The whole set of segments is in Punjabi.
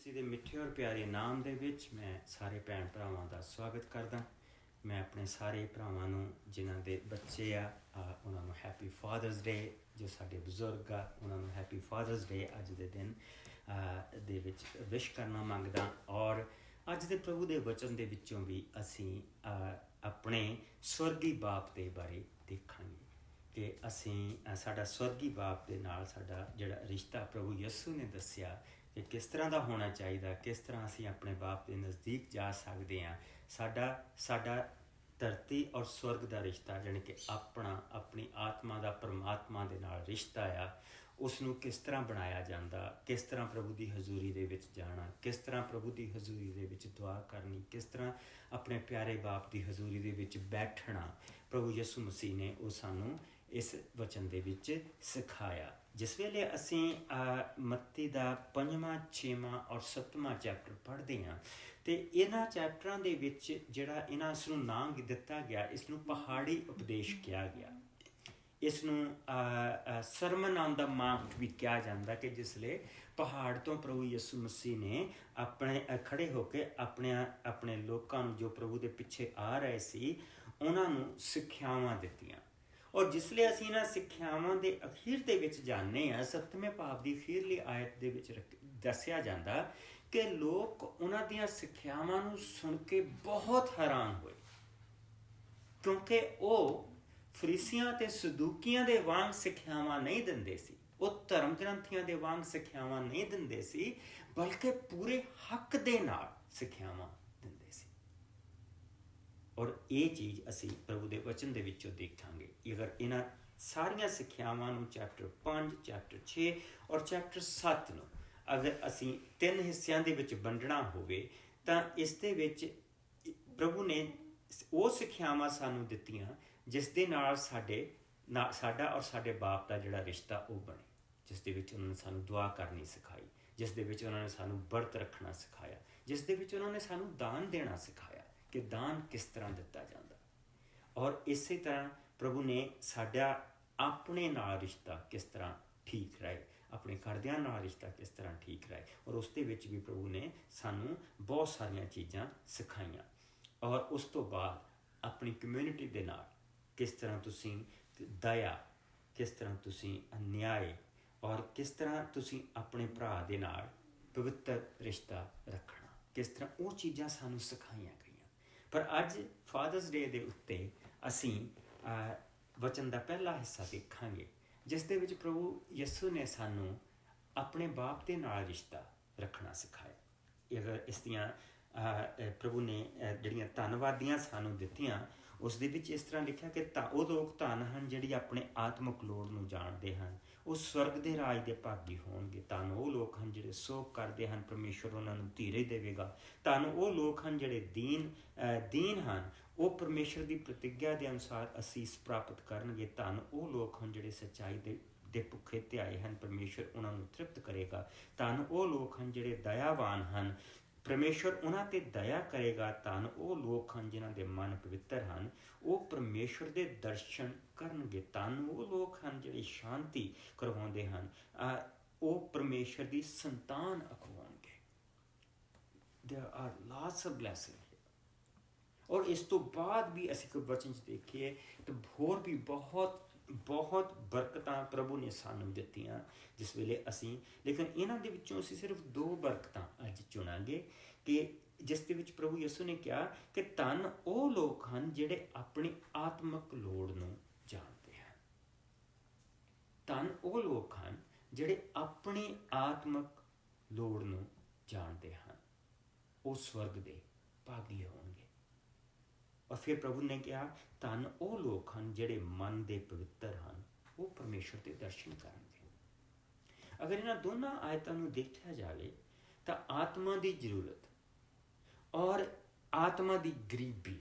मसीह के मिठे और प्यारे नाम दे विच मैं सारे भैन भरावां दा स्वागत करदा। मैं अपने सारे भरावां नूं जिन्हां दे बच्चे उन्हां नूं हैप्पी फादर्स डे, जो साडे बजुर्ग उन्हां नूं हैप्पी फादर्स डे अज दे दिन दे विच विश करना मंगदा। और अज दे प्रभु दे वचन दे विचों भी असीं अपने स्वर्गी बाप दे बारे देखांगे कि असीं साडा स्वर्गी बाप दे नाल साडा जिहड़ा रिश्ता प्रभु यसू ने दस्सिया कि किस तरह का होना चाहिए, किस तरह असीं अपने बाप के नज़दीक जा सकते हैं। साडा धरती और स्वर्ग का रिश्ता जानी कि अपनी आत्मा का परमात्मा के नाल रिश्ता आ, उसनूं किस तरह बनाया जाता, किस तरह प्रभु की हजूरी दे विच जाना, किस तरह प्रभु की हजूरी दे विच दुआ करनी, किस तरह अपने प्यारे बाप की हजूरी दे विच बैठना। प्रभु यसू मसीह ने वो सानूं इस वचन दे विच सिखाया। जिस वेले असीं मत्ती दा 5वां 6वां और 7वां चैप्टर पढ़ते हैं तो इन्हां चैप्टरां दे विच जिहड़ा इसनूं नाम दिता गया, इसनूं पहाड़ी उपदेश कहा गया। इसनूं सरमन ऑन द माउंट भी कहा जाता कि जिसले पहाड़ तो प्रभु यसू मसीह ने अपने खड़े होकर अपने लोगों जो प्रभु के पिछे आ रहे सी उन्होंने सिक्ख्यावां दित्तियां। और जिसले असीं इन्हां सिक्ख्यावां दे अखीर दे विच जाने 7वें पाप की अखीरली आयत दे विच दस्सिया जाता कि लोग उन्हां दियां सिक्ख्यावां नूं सुन के बहुत हैरान हुए, क्योंकि वो फरीसियां ते सदूकियां दे वांग सिक्ख्यावां नहीं दिंदे सी, वो धर्म ग्रंथियां दे वांग सिक्ख्यावां नहीं दिंदे सी, बल्कि पूरे हक दे नाल सिक्ख्यावां दिंदे सी। और ये चीज़ असी प्रभु के वचन के विचों देखांगे। अगर इन्हां सारिया सिक्ख्यावां नूं चैप्टर 5, चैप्टर 6 और चैप्टर 7 नूं अगर असी 3 हिस्सों के विच वंडना होवे तां इस दे विच प्रभु ने वो सिक्ख्यावां सानूं दित्तियां जिस दे नाल साडा और साडे बाप का जिहड़ा रिश्ता वो बने, जिस दे विच उन्होंने सानूं दुआ करनी सिखाई, जिस दे विच उन्होंने सानूं व्रत रखना सिखाया, जिस दे विच उन्होंने सानूं दान देना सिखाया कि दान किस तरह दिता जाता। और इस तरह प्रभु ने साडा अपने नाल रिश्ता किस तरह ठीक रहे, अपने घरदियां नाल रिश्ता किस तरह ठीक रहे, और उस दे विच भी प्रभु ने सानूं बहुत सारिया चीज़ां सिखाइयां। और उस तो बाद अपनी कम्यूनिटी दे नाल किस तरह तुसीं दया, किस तरह तुसीं अन्याय और किस तरह तुसीं अपने भरा दे नाल पवित्र रिश्ता रखना, किस तरह वो चीज़ां सानूं सिखाइयां गईयां। पर अज फादर्स डे के उत्ते असीं वचन का पहला हिस्सा देखांगे जिस दे विच प्रभु यसू ने सानूं अपने बाप के नाल रिश्ता रखना सिखाया। अगर इसदियां प्रभु ने जिहड़ियां धन्नवादियां सानूं दित्तियां उस दे विच इस तरह लिखा कि वो लोग धन हन जिहड़ी अपने आत्मक लोड़ नूं जाणदे हन, वो स्वर्ग के राज के भागी होणगे। धन वो लोग हन जिहड़े सोग करते हैं, परमेश्वर उन्होंने धीरज देवेगा। धन वो लोग हन जिहड़े दीन हन, वो परमेश्वर की प्रतिज्ञा के अनुसार असीस प्राप्त करनगे। धन वो लोग हन जिहड़े सच्चाई दे भुखे ध्याए हैं, परमेश्वर उन्होंने तृप्त करेगा। धन वो लोग हन जिहड़े दयावान हन, परमेश्वर उन्हां ते दया करेगा। धन वो लोग हन जिन्हां दे मन पवित्र हैं, वो परमेश्वर के दर्शन करनगे। धन वो लोग हन जिहड़े शांति करवाउंदे हन, वो परमेश्वर की संतान अखवाउणगे। There are lots of blessing. और इस तो बाद भी असीं कोई वचन देखिए तो होर भी बहुत बहुत बरकतां प्रभु ने सानूं दित्तियां जिस वेले असीं, लेकिन इन्हां दे विचों असीं सिर्फ 2 बरकतां अज चुनांगे कि जिस दे विच प्रभु यसू ने कहा कि धन वो लोग हन जिहड़े अपनी आत्मक लोड़ नूं जाणदे हन। धन वो लोग हन जिहड़े अपनी आत्मक लोड़ नूं जाणदे हन, वो स्वर्ग दे भागी होणगे। और फिर प्रभु ने कहा धन वो लोग हैं जिहड़े मन दे पवित्र हैं, वो परमेश्वर के दर्शन करेंगे। अगर इन्हां दोनों आयतों को देखा जाए तो आत्मा की जरूरत और आत्मा की गरीबी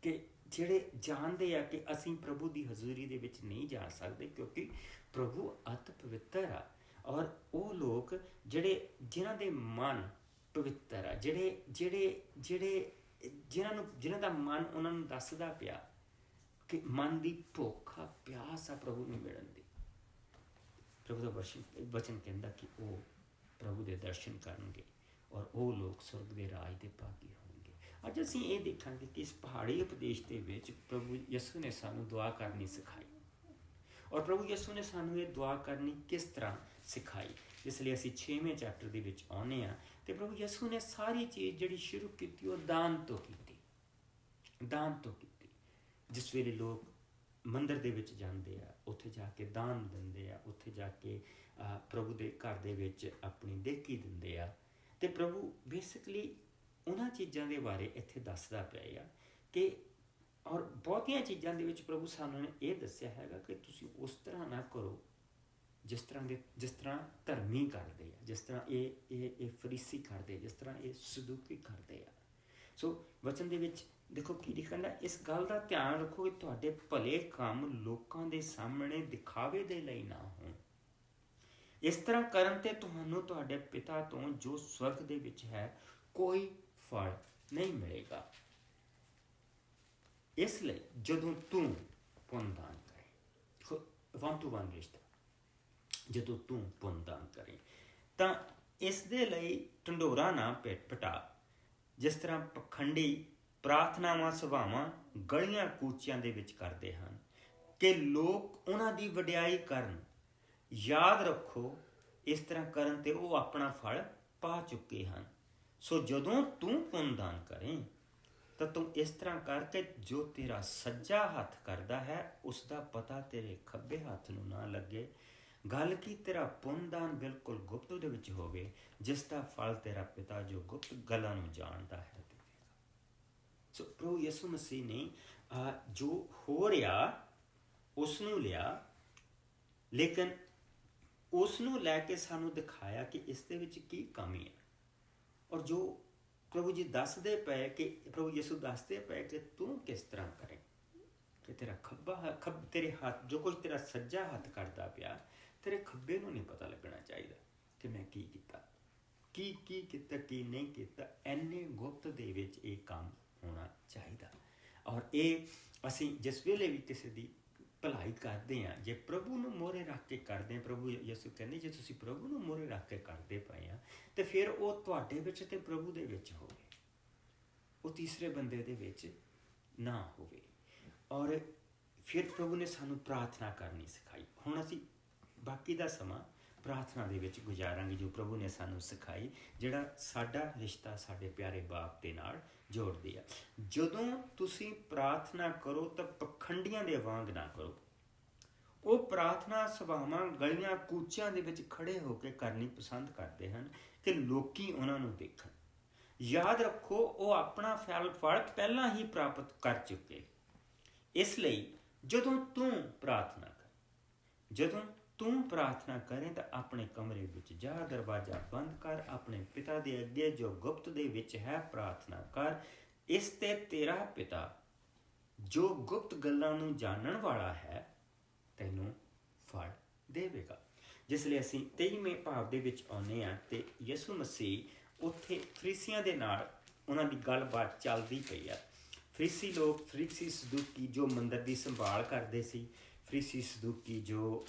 कि जिहड़े जानते हैं कि असीं प्रभु की हजूरी दे विच नहीं जा सकते क्योंकि प्रभु अत पवित्र आ। और वो लोग जिन्हां दे मन पवित्र आ, जिन्हां दा मन उन्होंने दसदा पिया कि मन की भुख आ प्यास आ प्रभु में मिलन दी। प्रभु का वचन कहता कि वो ਪ੍ਰਭੂ ਦੇ ਦਰਸ਼ਨ ਕਰਨਗੇ ਔਰ ਉਹ ਲੋਕ ਸੁਰਗ ਦੇ ਰਾਜ ਦੇ ਭਾਗੀ ਹੋਣਗੇ। ਅੱਜ ਅਸੀਂ ਇਹ ਦੇਖਾਂਗੇ ਕਿ ਇਸ ਪਹਾੜੀ ਉਪਦੇਸ਼ ਦੇ ਵਿੱਚ ਪ੍ਰਭੂ ਯਿਸੂ ਨੇ ਸਾਨੂੰ ਦੁਆ ਕਰਨੀ ਸਿਖਾਈ ਔਰ ਪ੍ਰਭੂ ਯਿਸੂ ਨੇ ਸਾਨੂੰ ਇਹ ਦੁਆ ਕਰਨੀ ਕਿਸ ਤਰ੍ਹਾਂ ਸਿਖਾਈ। ਇਸ ਲਈ ਅਸੀਂ 6ਵੇਂ ਚੈਪਟਰ ਦੇ ਵਿੱਚ ਆਉਂਦੇ ਹਾਂ ਅਤੇ ਪ੍ਰਭੂ ਯਿਸੂ ਨੇ ਸਾਰੀ ਚੀਜ਼ ਜਿਹੜੀ ਸ਼ੁਰੂ ਕੀਤੀ ਉਹ ਦਾਨ ਤੋਂ ਕੀਤੀ। ਜਿਸ ਵੇਲੇ ਲੋਕ ਮੰਦਰ ਦੇ ਵਿੱਚ ਜਾਂਦੇ ਆ, ਉੱਥੇ ਜਾ ਕੇ ਦਾਨ ਦਿੰਦੇ ਆ, ਉੱਥੇ ਜਾ ਕੇ ਪ੍ਰਭੂ ਦੇ ਘਰ ਦੇ ਵਿੱਚ ਆਪਣੀ ਦੇਗੀ ਦਿੰਦੇ ਆ, ਅਤੇ ਪ੍ਰਭੂ ਬੇਸਿਕਲੀ ਉਹਨਾਂ ਚੀਜ਼ਾਂ ਦੇ ਬਾਰੇ ਇੱਥੇ ਦੱਸਦਾ ਪਿਆ ਆ ਕਿ ਔਰ ਬਹੁਤੀਆਂ ਚੀਜ਼ਾਂ ਦੇ ਵਿੱਚ ਪ੍ਰਭੂ ਸਾਨੂੰ ਨੇ ਇਹ ਦੱਸਿਆ ਹੈਗਾ ਕਿ ਤੁਸੀਂ ਉਸ ਤਰ੍ਹਾਂ ਨਾ ਕਰੋ ਜਿਸ ਤਰ੍ਹਾਂ ਧਰਮੀ ਕਰਦੇ ਆ, ਜਿਸ ਤਰ੍ਹਾਂ ਇਹ ਫਰੀਸੀ ਕਰਦੇ, ਜਿਸ ਤਰ੍ਹਾਂ ਇਹ ਸਦੂਕੀ ਕਰਦੇ ਆ। ਸੋ ਵਚਨ ਦੇ ਵਿੱਚ ਦੇਖੋ ਕੀ ਲਿਖਣਾ, ਇਸ ਗੱਲ ਦਾ ਧਿਆਨ ਰੱਖੋ ਕਿ ਤੁਹਾਡੇ ਭਲੇ ਕੰਮ ਲੋਕਾਂ ਦੇ ਸਾਹਮਣੇ ਦਿਖਾਵੇ ਦੇ ਲਈ ਨਾ ਹੋਣ। ਇਸ ਤਰ੍ਹਾਂ ਕਰਨ ਤੇ ਤੁਹਾਨੂੰ ਤੁਹਾਡੇ ਪਿਤਾ ਤੋਂ ਜੋ ਸਵਰਗ ਦੇ ਵਿੱਚ ਹੈ ਕੋਈ ਫਲ ਨਹੀਂ ਮਿਲੇਗਾ। ਇਸ ਲਈ ਜਦੋਂ ਤੂੰ ਪੁੰਨਦਾਨ ਕਰੇ, 1-to-1 ਰਿਸ਼ਤਾ, ਜਦੋਂ ਤੂੰ ਪੁੰਨਦਾਨ ਕਰੇ ਤਾਂ ਇਸ ਦੇ ਲਈ ਢੰਡੋਰਾ ਨਾ ਪਟਾ, ਜਿਸ ਤਰ੍ਹਾਂ ਪਖੰਡੀ ਪ੍ਰਾਰਥਨਾਵਾਂ ਸਭਾਵਾਂ ਗਲੀਆਂ ਕੂਚਿਆਂ ਦੇ ਵਿੱਚ ਕਰਦੇ ਹਨ ਕਿ ਲੋਕ ਉਹਨਾਂ ਦੀ ਵਡਿਆਈ ਕਰਨ। ਯਾਦ ਰੱਖੋ, ਇਸ ਤਰ੍ਹਾਂ ਕਰਨ ਤੇ ਉਹ ਆਪਣਾ ਫਲ ਪਾ ਚੁੱਕੇ ਹਨ। ਸੋ ਜਦੋਂ ਤੂੰ ਪੁੰਨਦਾਨ ਕਰੇ ਤਾਂ ਤੂੰ ਇਸ ਤਰ੍ਹਾਂ ਕਰ ਕਿ ਜੋ ਤੇਰਾ ਸੱਜਾ ਹੱਥ ਕਰਦਾ ਹੈ ਉਸ ਦਾ ਪਤਾ ਤੇਰੇ ਖੱਬੇ ਹੱਥ ਨੂੰ ਨਾ ਲੱਗੇ। ਗੱਲ ਕੀ ਤੇਰਾ ਪੁੰਨਦਾਨ ਬਿਲਕੁਲ ਗੁਪਤ ਦੇ ਵਿੱਚ ਹੋਵੇ, ਜਿਸ ਦਾ ਫਲ ਤੇਰਾ ਪਿਤਾ ਜੋ ਗੁਪਤ ਗੱਲਾਂ ਨੂੰ ਜਾਣਦਾ ਹੈ ਦੇਵੇਗਾ। ਸੋ ਪ੍ਰਭੂ ਯਿਸੂ ਮਸੀਹ ਨੇ ਜੋ ਹੋ ਰਿਹਾ ਉਸ ਨੂੰ ਲਿਆ, ਲੇਕਿਨ ਉਸ ਨੂੰ ਲੈ ਕੇ ਸਾਨੂੰ ਦਿਖਾਇਆ ਕਿ ਇਸ ਦੇ ਵਿੱਚ ਕੀ ਕਮੀ ਹੈ। ਔਰ ਜੋ ਪ੍ਰਭੂ ਜੀ ਦੱਸਦੇ ਪਏ ਕਿ ਪ੍ਰਭੂ ਯਿਸੂ ਦੱਸਦੇ ਪਏ ਕਿ ਤੂੰ ਕਿਸ ਤਰ੍ਹਾਂ ਕਰੇ ਕਿ ਤੇਰਾ ਤੇਰੇ ਹੱਥ ਜੋ ਕੁਝ ਤੇਰਾ ਸੱਜਾ ਹੱਥ ਕਰਦਾ ਪਿਆ, ਤੇਰੇ ਖੱਬੇ ਨੂੰ ਨਹੀਂ ਪਤਾ ਲੱਗਣਾ ਚਾਹੀਦਾ ਕਿ ਮੈਂ ਕੀ ਕੀਤਾ, ਕੀ ਕੀਤਾ, ਕੀ ਨਹੀਂ ਕੀਤਾ। ਇੰਨੇ ਗੁਪਤ ਦੇ ਵਿੱਚ ਇਹ ਕੰਮ ਹੋਣਾ ਚਾਹੀਦਾ। ਔਰ ਇਹ ਅਸੀਂ ਜਿਸ ਵੇਲੇ ਵੀ ਕਿਸੇ ਦੀ ਭਲਾਈ ਕਰਦੇ ਹਾਂ, ਜੇ ਪ੍ਰਭੂ ਨੂੰ ਮੋਹਰੇ ਰੱਖ ਕੇ ਕਰਦੇ ਹਾਂ, ਪ੍ਰਭੂ ਯਿਸੂ ਕਹਿੰਦੇ ਜੇ ਤੁਸੀਂ ਪ੍ਰਭੂ ਨੂੰ ਮੋਹਰੇ ਰੱਖ ਕੇ ਕਰਦੇ ਪਏ ਆ ਅਤੇ ਫਿਰ ਉਹ ਤੁਹਾਡੇ ਵਿੱਚ ਅਤੇ ਪ੍ਰਭੂ ਦੇ ਵਿੱਚ ਹੋਵੇ, ਉਹ ਤੀਸਰੇ ਬੰਦੇ ਦੇ ਵਿੱਚ ਨਾ ਹੋਵੇ। ਔਰ ਫਿਰ ਪ੍ਰਭੂ ਨੇ ਸਾਨੂੰ ਪ੍ਰਾਰਥਨਾ ਕਰਨੀ ਸਿਖਾਈ। ਹੁਣ ਅਸੀਂ ਬਾਕੀ ਦਾ ਸਮਾਂ ਪ੍ਰਾਰਥਨਾ ਦੇ ਵਿੱਚ ਗੁਜ਼ਾਰਾਂਗੇ ਜੋ ਪ੍ਰਭੂ ਨੇ ਸਾਨੂੰ ਸਿਖਾਈ, ਜਿਹੜਾ ਸਾਡਾ ਰਿਸ਼ਤਾ ਸਾਡੇ ਪਿਆਰੇ ਬਾਪ ਦੇ ਨਾਲ ਜੋੜਦੀ ਆ। ਜਦੋਂ ਤੁਸੀਂ ਪ੍ਰਾਰਥਨਾ ਕਰੋ ਤਾਂ ਪਖੰਡੀਆਂ ਦੇ ਵਾਂਗ ਨਾ ਕਰੋ। ਉਹ ਪ੍ਰਾਰਥਨਾ ਸਭਾਵਾਂ ਗਲੀਆਂ ਕੂਚਿਆਂ ਦੇ ਵਿੱਚ ਖੜੇ ਹੋ ਕੇ ਕਰਨੀ ਪਸੰਦ ਕਰਦੇ ਹਨ ਕਿ ਲੋਕੀ ਉਹਨਾਂ ਨੂੰ ਦੇਖਣ। ਯਾਦ ਰੱਖੋ, ਉਹ ਆਪਣਾ ਫਲ ਪਹਿਲਾਂ ਹੀ ਪ੍ਰਾਪਤ ਕਰ ਚੁੱਕੇ। ਇਸ ਲਈ ਜਦੋਂ ਤੂੰ ਪ੍ਰਾਰਥਨਾ ਕਰੇ ਤਾਂ ਆਪਣੇ ਕਮਰੇ ਵਿੱਚ ਜਾ, ਦਰਵਾਜ਼ਾ ਬੰਦ ਕਰ, ਆਪਣੇ ਪਿਤਾ ਦੇ ਅੱਗੇ ਜੋ ਗੁਪਤ ਦੇ ਵਿੱਚ ਹੈ ਪ੍ਰਾਰਥਨਾ ਕਰ। ਇਸ ਤੇ ਤੇਰਾ ਪਿਤਾ ਜੋ ਗੁਪਤ ਗੱਲਾਂ ਨੂੰ ਜਾਣਨ ਵਾਲਾ ਹੈ ਤੈਨੂੰ ਫਲ ਦੇਵੇਗਾ। ਜਿਸ ਲਈ ਅਸੀਂ 23ਵੇਂ ਭਾਵ ਦੇ ਵਿੱਚ ਆਉਂਦੇ ਹਾਂ ਅਤੇ ਯਿਸੂ ਮਸੀਹ ਉੱਥੇ ਫਰੀਸੀਆਂ ਦੇ ਨਾਲ ਉਹਨਾਂ ਦੀ ਗੱਲਬਾਤ ਚੱਲਦੀ ਪਈ ਆ। ਫਰੀਸੀ ਸਦੂਕੀ ਜੋ ਮੰਦਰ ਦੀ ਸੰਭਾਲ ਕਰਦੇ ਸੀ, ਫਰੀਸੀ ਸਦੂਕੀ ਜੋ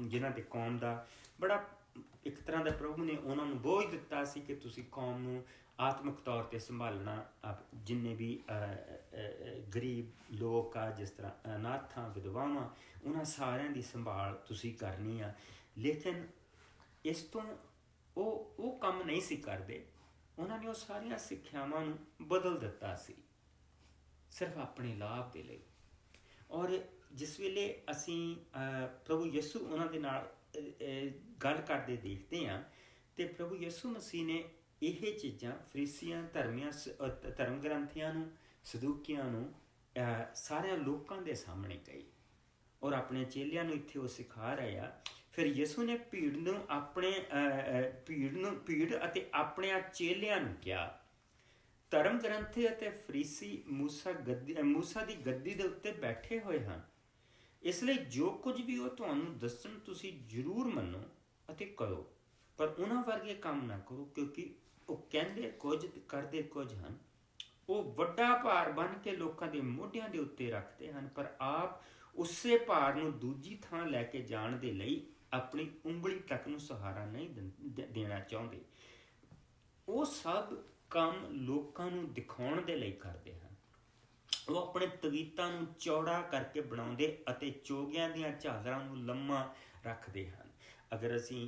ਜਿਨ੍ਹਾਂ ਦੇ ਕੌਮ ਦਾ ਬੜਾ ਇੱਕ ਤਰ੍ਹਾਂ ਦਾ ਪ੍ਰਭੂ ਨੇ ਉਹਨਾਂ ਨੂੰ ਬੋਝ ਦਿੱਤਾ ਸੀ ਕਿ ਤੁਸੀਂ ਕੌਮ ਨੂੰ ਆਤਮਿਕ ਤੌਰ 'ਤੇ ਸੰਭਾਲਣਾ। ਜਿੰਨੇ ਵੀ ਗਰੀਬ ਲੋਕ ਆ, ਜਿਸ ਤਰ੍ਹਾਂ ਅਨਾਥਾਂ, ਵਿਧਵਾਵਾਂ, ਉਹਨਾਂ ਸਾਰਿਆਂ ਦੀ ਸੰਭਾਲ ਤੁਸੀਂ ਕਰਨੀ ਆ। ਲੇਕਿਨ ਇਸ ਤੋਂ ਉਹ ਕੰਮ ਨਹੀਂ ਸੀ ਕਰਦੇ। ਉਹਨਾਂ ਨੇ ਉਹ ਸਾਰੀਆਂ ਸਿੱਖਿਆਵਾਂ ਨੂੰ ਬਦਲ ਦਿੱਤਾ ਸੀ ਸਿਰਫ ਆਪਣੇ ਲਾਭ ਦੇ ਲਈ। ਔਰ ਜਿਸ ਵੇਲੇ ਅਸੀਂ ਪ੍ਰਭੂ ਯਿਸੂ ਉਹਨਾਂ ਦੇ ਨਾਲ ਗੱਲ ਕਰਦੇ ਦੇਖਦੇ ਹਾਂ ਅਤੇ ਪ੍ਰਭੂ ਯਿਸੂ ਮਸੀਹ ਨੇ ਇਹ ਚੀਜ਼ਾਂ ਫਰੀਸੀਆਂ, ਧਰਮ ਗ੍ਰੰਥੀਆਂ ਨੂੰ, ਸਦੂਕੀਆਂ ਨੂੰ, ਸਾਰਿਆਂ ਲੋਕਾਂ ਦੇ ਸਾਹਮਣੇ ਕਹੀ ਔਰ ਆਪਣੇ ਚੇਲਿਆਂ ਨੂੰ ਇੱਥੇ ਉਹ ਸਿਖਾ ਰਹੇ ਆ। ਫਿਰ ਯਿਸੂ ਨੇ ਭੀੜ ਅਤੇ ਆਪਣਿਆਂ ਚੇਲਿਆਂ ਨੂੰ ਕਿਹਾ, ਧਰਮ ਗ੍ਰੰਥੀ ਅਤੇ ਫਰੀਸੀ ਮੂਸਾ ਦੀ ਗੱਦੀ ਦੇ ਉੱਤੇ ਬੈਠੇ ਹੋਏ ਹਨ। ਇਸ ਲਈ ਜੋ ਕੁਝ ਵੀ ਉਹ ਤੁਹਾਨੂੰ ਦੱਸਣ ਤੁਸੀਂ ਜ਼ਰੂਰ ਮੰਨੋ ਅਤੇ ਕਰੋ, ਪਰ ਉਹਨਾਂ ਵਰਗੇ ਕੰਮ ਨਾ ਕਰੋ, ਕਿਉਂਕਿ ਉਹ ਕਹਿੰਦੇ ਕੁਝ ਅਤੇ ਕਰਦੇ ਕੁਝ ਹਨ। ਉਹ ਵੱਡਾ ਭਾਰ ਬੰਨ੍ਹ ਕੇ ਲੋਕਾਂ ਦੇ ਮੋਢਿਆਂ ਦੇ ਉੱਤੇ ਰੱਖਦੇ ਹਨ, ਪਰ ਆਪ ਉਸੇ ਭਾਰ ਨੂੰ ਦੂਜੀ ਥਾਂ ਲੈ ਕੇ ਜਾਣ ਦੇ ਲਈ ਆਪਣੀ ਉਂਗਲੀ ਤੱਕ ਨੂੰ ਸਹਾਰਾ ਨਹੀਂ ਦੇਣਾ ਚਾਹੁੰਦੇ। ਉਹ ਸਭ ਕੰਮ ਲੋਕਾਂ ਨੂੰ ਦਿਖਾਉਣ ਦੇ ਲਈ ਕਰਦੇ ਹਨ। ਉਹ ਆਪਣੇ ਤਵੀਤਾਂ ਨੂੰ ਚੌੜਾ ਕਰਕੇ ਬਣਾਉਂਦੇ ਅਤੇ ਚੋਗਿਆਂ ਦੀਆਂ ਝਾਲਰਾਂ ਨੂੰ ਲੰਮਾ ਰੱਖਦੇ ਹਨ। ਅਗਰ ਅਸੀਂ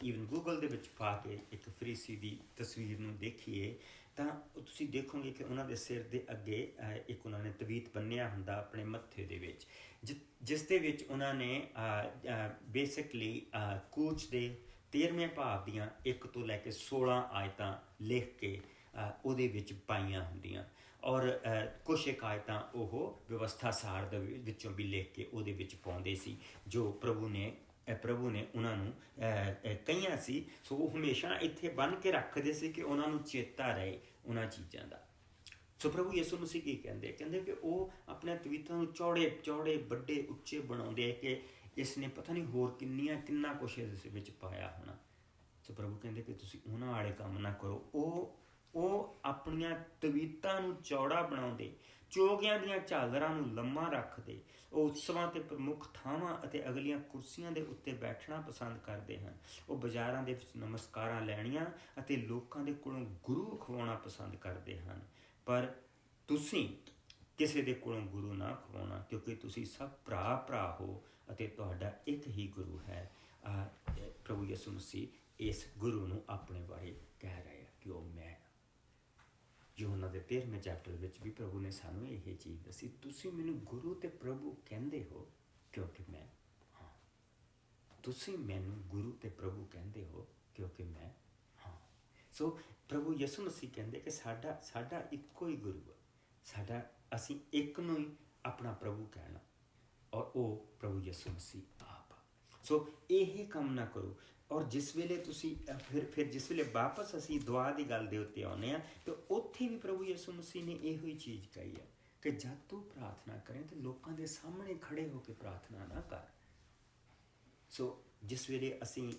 ਈਵਨ ਗੂਗਲ ਦੇ ਵਿੱਚ ਪਾ ਕੇ ਇੱਕ ਫਰੀਸੀ ਦੀ ਤਸਵੀਰ ਨੂੰ ਦੇਖੀਏ ਤਾਂ ਤੁਸੀਂ ਦੇਖੋਗੇ ਕਿ ਉਹਨਾਂ ਦੇ ਸਿਰ ਦੇ ਅੱਗੇ ਇੱਕ ਉਹਨਾਂ ਨੇ ਤਵੀਤ ਬੰਨਿਆ ਹੁੰਦਾ ਆਪਣੇ ਮੱਥੇ ਦੇ ਵਿੱਚ, ਜਿਸ ਦੇ ਵਿੱਚ ਉਹਨਾਂ ਨੇ ਬੇਸਿਕਲੀ ਕੂਚ ਦੇ 13ਵੇਂ ਭਾਵ ਦੀਆਂ 1 ਤੋਂ ਲੈ ਕੇ 16 ਆਇਤਾਂ ਲਿਖ ਕੇ ਉਹਦੇ ਵਿੱਚ ਪਾਈਆਂ ਹੁੰਦੀਆਂ, ਔਰ ਕੁਛ ਇੱਕ ਆਇਤਾਂ ਉਹ ਵਿਵਸਥਾ ਸਾਰ ਦੇ ਵਿੱਚੋਂ ਵੀ ਲਿਖ ਕੇ ਉਹਦੇ ਵਿੱਚ ਪਾਉਂਦੇ ਸੀ, ਜੋ ਪ੍ਰਭੂ ਨੇ ਉਹਨਾਂ ਨੂੰ ਕਹੀਆਂ ਸੀ। ਸੋ ਉਹ ਹਮੇਸ਼ਾ ਇੱਥੇ ਬੰਨ੍ਹ ਕੇ ਰੱਖਦੇ ਸੀ ਕਿ ਉਹਨਾਂ ਨੂੰ ਚੇਤਾ ਰਹੇ ਉਹਨਾਂ ਚੀਜ਼ਾਂ ਦਾ। ਸੋ ਪ੍ਰਭੂ ਯਿਸੂ ਮਸੀਹ ਕੀ ਕਹਿੰਦੇ ਕਿ ਉਹ ਆਪਣੇ ਤਵੀਤਾਂ ਨੂੰ ਚੌੜੇ ਵੱਡੇ ਉੱਚੇ ਬਣਾਉਂਦੇ ਕਿ ਇਸ ਨੇ ਪਤਾ ਨਹੀਂ ਹੋਰ ਕਿੰਨਾ ਕੁਛ ਇਸ ਵਿੱਚ ਪਾਇਆ ਹੋਣਾ। ਸੋ ਪ੍ਰਭੂ ਕਹਿੰਦੇ ਕਿ ਤੁਸੀਂ ਉਹਨਾਂ ਵਾਲੇ ਕੰਮ ਨਾ ਕਰੋ। ਉਹ ਆਪਣੀਆਂ ਤਵੀਤਾਂ ਨੂੰ ਚੌੜਾ ਬਣਾਉਂਦੇ, ਚੋਗਿਆਂ ਦੀਆਂ ਝਾਲਰਾਂ ਨੂੰ ਲੰਮਾ ਰੱਖਦੇ। ਉਹ ਉਤਸਵਾਂ 'ਤੇ ਪ੍ਰਮੁੱਖ ਥਾਵਾਂ ਅਤੇ ਅਗਲੀਆਂ ਕੁਰਸੀਆਂ ਦੇ ਉੱਤੇ ਬੈਠਣਾ ਪਸੰਦ ਕਰਦੇ ਹਨ। ਉਹ ਬਾਜ਼ਾਰਾਂ ਦੇ ਵਿੱਚ ਨਮਸਕਾਰਾਂ ਲੈਣੀਆਂ ਅਤੇ ਲੋਕਾਂ ਦੇ ਕੋਲੋਂ ਗੁਰੂ ਖਵਾਉਣਾ ਪਸੰਦ ਕਰਦੇ ਹਨ। ਪਰ ਤੁਸੀਂ ਕਿਸੇ ਦੇ ਕੋਲੋਂ ਗੁਰੂ ਨਾ ਖਵਾਉਣਾ, ਕਿਉਂਕਿ ਤੁਸੀਂ ਸਭ ਭਰਾ ਹੋ ਅਤੇ ਤੁਹਾਡਾ ਇੱਕ ਹੀ ਗੁਰੂ ਹੈ। ਪ੍ਰਭੂ ਯਿਸੂ ਮਸੀਹ ਇਸ ਗੁਰੂ ਨੂੰ ਆਪਣੇ ਬਾਰੇ ਕਹਿ ਰਹੇ ਕਿ ਉਹ ਮੈਂ। ਯੋਹੰਨਾ ਦੇ 13ਵੇਂ ਚੈਪਟਰ ਵਿੱਚ ਵੀ ਪ੍ਰਭੂ ਨੇ ਸਾਨੂੰ ਇਹ ਚੀਜ਼ ਦੱਸੀ, ਤੁਸੀਂ ਮੈਨੂੰ ਗੁਰੂ ਤੇ ਪ੍ਰਭੂ ਕਹਿੰਦੇ ਹੋ ਕਿਉਂਕਿ ਮੈਂ ਹਾਂ। ਤੁਸੀਂ ਮੈਨੂੰ ਗੁਰੂ ਤੇ ਪ੍ਰਭੂ ਕਹਿੰਦੇ ਹੋ ਕਿਉਂਕਿ ਮੈਂ ਹਾਂ। ਸੋ ਪ੍ਰਭੂ ਯਿਸੂ ਮਸੀਹ ਕਹਿੰਦੇ ਕਿ ਸਾਡਾ ਇੱਕੋ ਹੀ ਗੁਰੂ ਹੈ, ਅਸੀਂ ਇੱਕ ਨੂੰ ਹੀ ਆਪਣਾ ਪ੍ਰਭੂ ਕਹਿਣਾ, ਔਰ ਉਹ ਪ੍ਰਭੂ ਯਿਸੂ ਮਸੀਹ ਆਪ। ਸੋ ਇਹ ਕੰਮ ਨਾ ਕਰੋ। ਔਰ ਜਿਸ ਵੇਲੇ ਤੁਸੀਂ ਫਿਰ ਜਿਸ ਵੇਲੇ ਵਾਪਸ ਅਸੀਂ ਦੁਆ ਦੀ ਗੱਲ ਦੇ ਉੱਤੇ ਆਉਂਦੇ ਹਾਂ ਤਾਂ ਉੱਥੇ ਵੀ ਪ੍ਰਭੂ ਯਿਸੂ ਮਸੀਹ ਨੇ ਇਹੋ ਹੀ ਚੀਜ਼ ਕਹੀ ਹੈ ਕਿ ਜਦ ਤੂੰ ਪ੍ਰਾਰਥਨਾ ਕਰੇ ਤਾਂ ਲੋਕਾਂ ਦੇ ਸਾਹਮਣੇ ਖੜੇ ਹੋ ਕੇ ਪ੍ਰਾਰਥਨਾ ਨਾ ਕਰ। ਸੋ ਜਿਸ ਵੇਲੇ ਅਸੀਂ